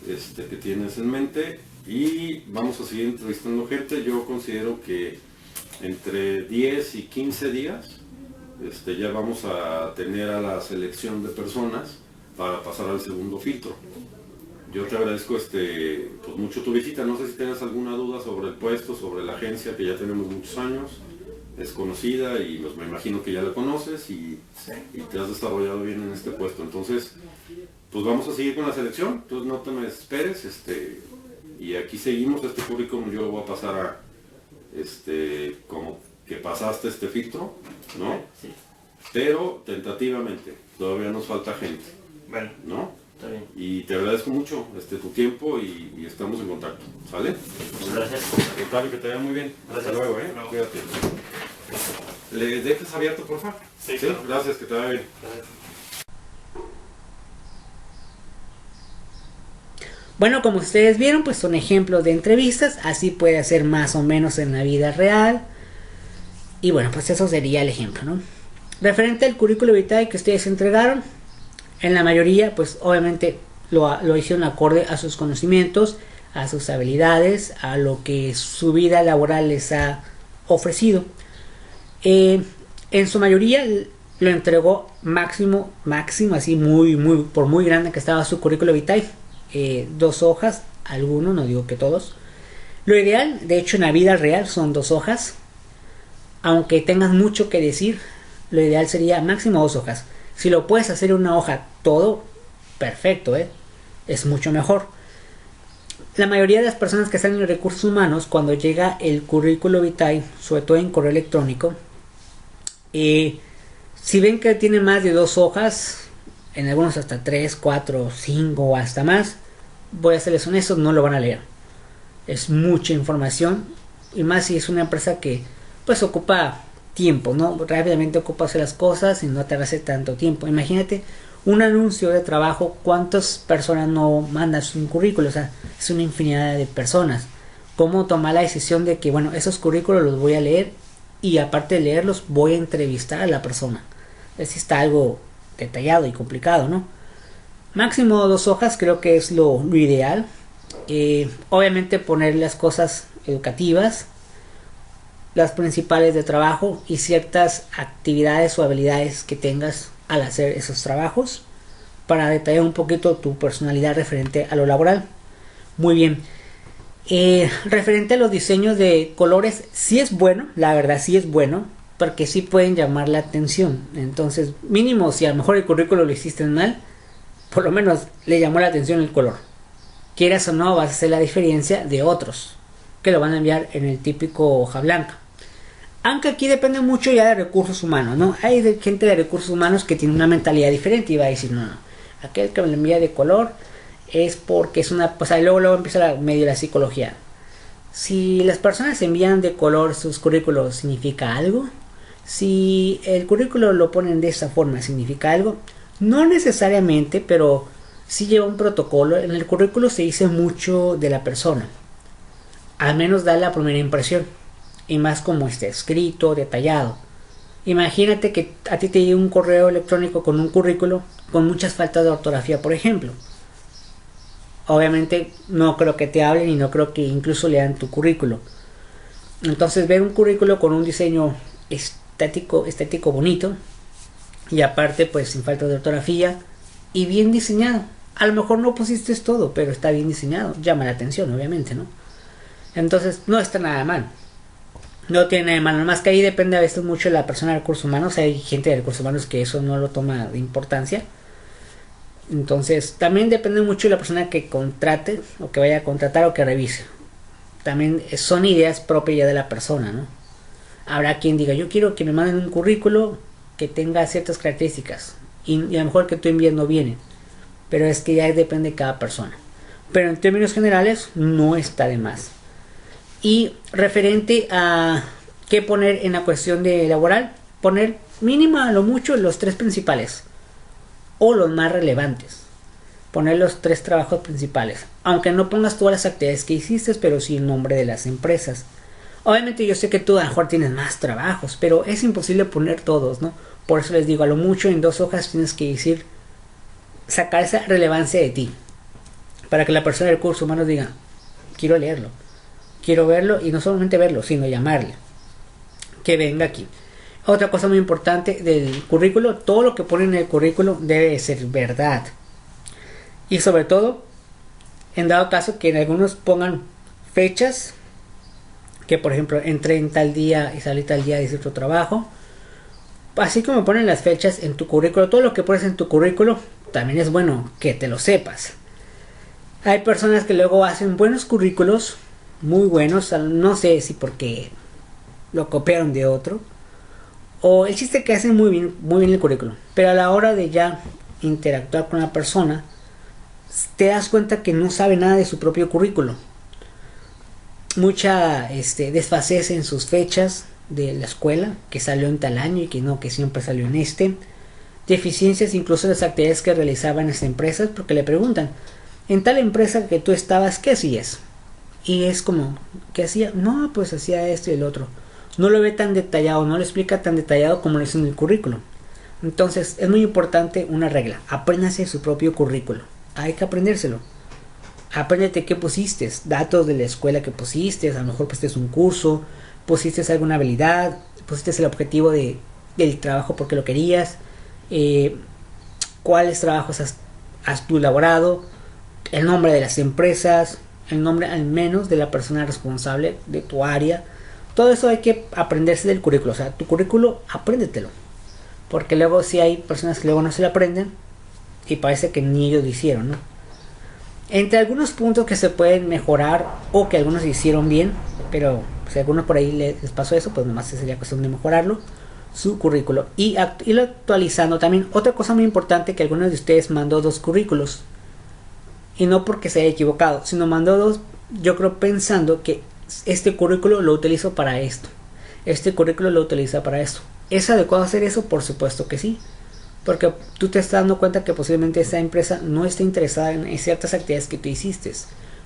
que tienes en mente y vamos a seguir entrevistando gente. Yo considero que entre 10 y 15 días ya vamos a tener a la selección de personas para pasar al segundo filtro. Yo te agradezco pues mucho tu visita. No sé si tienes alguna duda sobre el puesto, sobre la agencia, que ya tenemos muchos años, es conocida y pues me imagino que ya la conoces y te has desarrollado bien en este puesto. Entonces, pues vamos a seguir con la selección. Entonces no te me desesperes, y aquí seguimos. Este currículum yo lo voy a pasar a como que pasaste este filtro, ¿no? Sí. Pero tentativamente, todavía nos falta gente. Bueno, ¿no? está bien. Y te agradezco mucho tu tiempo y estamos en contacto, ¿sale? Muchas gracias. Al contrario, que te vaya muy bien. Gracias. Hasta luego, Luego. Cuídate. ¿Le dejas abierto, por favor? Sí, claro. Gracias, que te vaya bien. Gracias. Bueno, como ustedes vieron, pues son ejemplos de entrevistas, así puede hacer más o menos en la vida real. Y bueno, pues eso sería el ejemplo, ¿no? Referente al currículo vitae que ustedes entregaron, en la mayoría, pues obviamente lo hicieron acorde a sus conocimientos, a sus habilidades, a lo que su vida laboral les ha ofrecido. En su mayoría lo entregó máximo, así por muy grande que estaba su currículo vitae. 2 hojas, algunos, no digo que todos. Lo ideal, de hecho en la vida real, son 2 hojas. Aunque tengas mucho que decir, lo ideal sería máximo 2 hojas. Si lo puedes hacer en una hoja todo, perfecto, es mucho mejor. La mayoría de las personas que están en recursos humanos, cuando llega el currículo vitae, sobre todo en correo electrónico, si ven que tiene más de 2 hojas, en algunos hasta 3, 4, 5 o hasta más, voy a serles honestos, no lo van a leer. Es mucha información, y más si es una empresa que pues ocupa tiempo, ¿no? Rápidamente ocuparse las cosas y no tardarse tanto tiempo. Imagínate un anuncio de trabajo, ¿cuántas personas no mandan su currículo? O sea, es una infinidad de personas. ¿Cómo tomar la decisión de que, bueno, esos currículos los voy a leer y aparte de leerlos voy a entrevistar a la persona? Es está algo detallado y complicado, ¿no? Máximo 2 hojas creo que es lo ideal. Obviamente poner las cosas educativas, las principales de trabajo y ciertas actividades o habilidades que tengas al hacer esos trabajos para detallar un poquito tu personalidad referente a lo laboral. Muy bien. Referente a los diseños de colores, sí es bueno, la verdad sí es bueno, porque sí pueden llamar la atención. Entonces, mínimo, si a lo mejor el currículo lo hiciste mal, por lo menos le llamó la atención el color. Quieras o no, vas a hacer la diferencia de otros que lo van a enviar en el típico hoja blanca. Aunque aquí depende mucho ya de recursos humanos, ¿no? Hay gente de recursos humanos que tiene una mentalidad diferente y va a decir, no, aquel que me lo envía de color es porque es una... Pues ahí luego empieza medio la psicología. Si las personas envían de color sus currículos, ¿significa algo? Si el currículo lo ponen de esa forma, ¿significa algo? No necesariamente, pero sí lleva un protocolo. En el currículo se dice mucho de la persona. Al menos da la primera impresión. Y más como esté escrito, detallado. Imagínate que a ti te llegue un correo electrónico con un currículo con muchas faltas de ortografía, por ejemplo. Obviamente no creo que te hablen y no creo que incluso lean tu currículo. Entonces ver un currículo con un diseño estético bonito y aparte pues sin falta de ortografía y bien diseñado. A lo mejor no pusiste todo, pero está bien diseñado. Llama la atención, obviamente, ¿no? Entonces no está nada mal. No tiene nada de malo, más que ahí depende a veces mucho de la persona de recursos humanos. Hay gente de recursos humanos que eso no lo toma de importancia. Entonces también depende mucho de la persona que contrate o que vaya a contratar o que revise. También son ideas propias ya de la persona, ¿no? Habrá quien diga, yo quiero que me manden un currículo que tenga ciertas características y a lo mejor que tú envíes no viene. Pero es que ya depende de cada persona. Pero en términos generales no está de más. Y referente a qué poner en la cuestión de laboral, poner mínimo a lo mucho los 3 principales o los más relevantes. Poner los 3 trabajos principales, aunque no pongas todas las actividades que hiciste, pero sí el nombre de las empresas. Obviamente yo sé que tú a lo mejor tienes más trabajos, pero es imposible poner todos, ¿no? Por eso les digo, a lo mucho en 2 hojas tienes que decir, sacar esa relevancia de ti, para que la persona de recursos humanos diga, quiero leerlo. Quiero verlo y no solamente verlo, sino llamarle. Que venga aquí. Otra cosa muy importante del currículo, todo lo que ponen en el currículo debe ser verdad. Y sobre todo, en dado caso que en algunos pongan fechas, que por ejemplo entré en tal día y salí tal día de cierto trabajo. Así como ponen las fechas en tu currículo, todo lo que pones en tu currículo, también es bueno que te lo sepas. Hay personas que luego hacen buenos currículos, muy buenos, no sé si porque lo copiaron de otro o el chiste que hacen muy bien el currículum, pero a la hora de ya interactuar con la persona te das cuenta que no sabe nada de su propio currículo. Mucha desfacez en sus fechas de la escuela, que salió en tal año y que no, que siempre salió en este. Deficiencias incluso en las actividades que realizaban en estas empresas, porque le preguntan, en tal empresa que tú estabas, ¿qué hacías? Y es como, ¿qué hacía? No, pues hacía esto y el otro. No lo ve tan detallado, no lo explica tan detallado como lo hizo en el currículo. Entonces, es muy importante una regla. Apréndase su propio currículo. Hay que aprendérselo. Apréndete qué pusiste, datos de la escuela que pusiste, a lo mejor pusiste un curso, pusiste alguna habilidad, pusiste el objetivo del trabajo porque lo querías, cuáles trabajos has tú elaborado, el nombre de las empresas, el nombre al menos de la persona responsable de tu área. Todo eso hay que aprenderse del currículo. O sea, tu currículo, apréndetelo. Porque luego sí hay personas que luego no se lo aprenden y parece que ni ellos lo hicieron, ¿no? Entre algunos puntos que se pueden mejorar o que algunos hicieron bien, pero si a algunos por ahí les pasó eso, pues nomás sería cuestión de mejorarlo, su currículo. Y irlo actualizando también. Otra cosa muy importante, que algunos de ustedes mandó 2 currículos. Y no porque se haya equivocado, sino mandó 2, yo creo pensando que este currículo lo utilizo para esto. este currículo lo utiliza para eso. ¿Es adecuado hacer eso? Por supuesto que sí, porque tú te estás dando cuenta que posiblemente esa empresa no esté interesada en ciertas actividades que tú hiciste.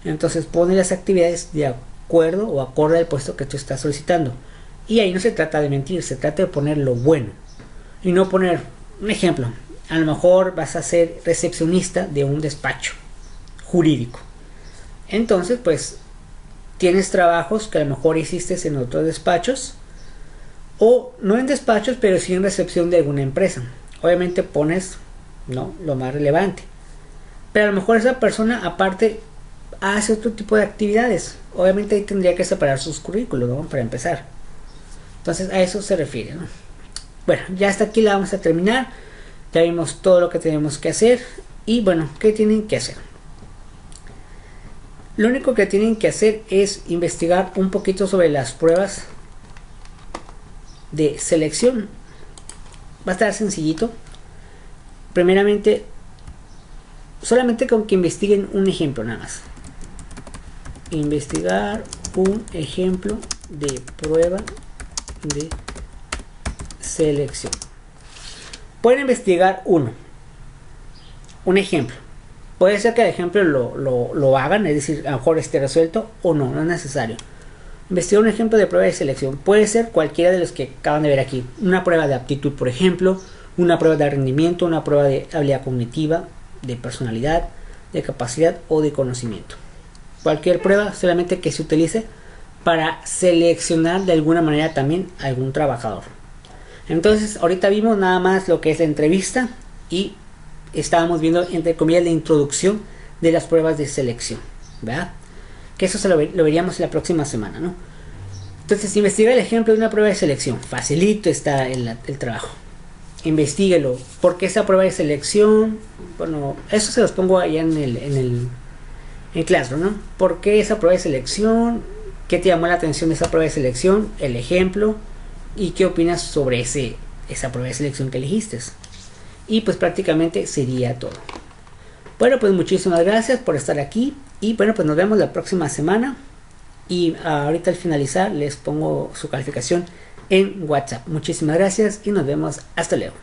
Entonces pone las actividades de acuerdo o acorde al puesto que tú estás solicitando. Y ahí no se trata de mentir, se trata de poner lo bueno. Y no poner, un ejemplo, a lo mejor vas a ser recepcionista de un despacho jurídico. Entonces, pues, tienes trabajos que a lo mejor hiciste en otros despachos, o no en despachos, pero sí en recepción de alguna empresa. Obviamente pones, ¿no?, lo más relevante. Pero a lo mejor esa persona aparte hace otro tipo de actividades. Obviamente ahí tendría que separar sus currículos, ¿no?, para empezar. Entonces a eso se refiere, ¿no? Bueno, ya hasta aquí la vamos a terminar. Ya vimos todo lo que tenemos que hacer. Y bueno, ¿qué tienen que hacer? Lo único que tienen que hacer es investigar un poquito sobre las pruebas de selección. Va a estar sencillito. Primeramente, solamente con que investiguen un ejemplo nada más. Investigar un ejemplo de prueba de selección. Pueden investigar un ejemplo. Puede ser que el ejemplo lo hagan, es decir, a lo mejor esté resuelto, o no, no es necesario. Investigar un ejemplo de prueba de selección. Puede ser cualquiera de los que acaban de ver aquí. Una prueba de aptitud, por ejemplo, una prueba de rendimiento, una prueba de habilidad cognitiva, de personalidad, de capacidad o de conocimiento. Cualquier prueba, solamente que se utilice para seleccionar de alguna manera también a algún trabajador. Entonces, ahorita vimos nada más lo que es la entrevista y estábamos viendo, entre comillas, la introducción de las pruebas de selección, ¿verdad? Que eso lo veríamos la próxima semana, ¿no? Entonces, investiga el ejemplo de una prueba de selección. Facilito está el trabajo. Investíguelo. ¿Por qué esa prueba de selección? Bueno, eso se los pongo allá en Classroom, ¿no? ¿Por qué esa prueba de selección? ¿Qué te llamó la atención de esa prueba de selección? El ejemplo. ¿Y qué opinas sobre esa prueba de selección que elegiste? Y pues prácticamente sería todo. Bueno, pues muchísimas gracias por estar aquí. Y bueno, pues nos vemos la próxima semana. Y ahorita al finalizar les pongo su calificación en WhatsApp. Muchísimas gracias y nos vemos hasta luego.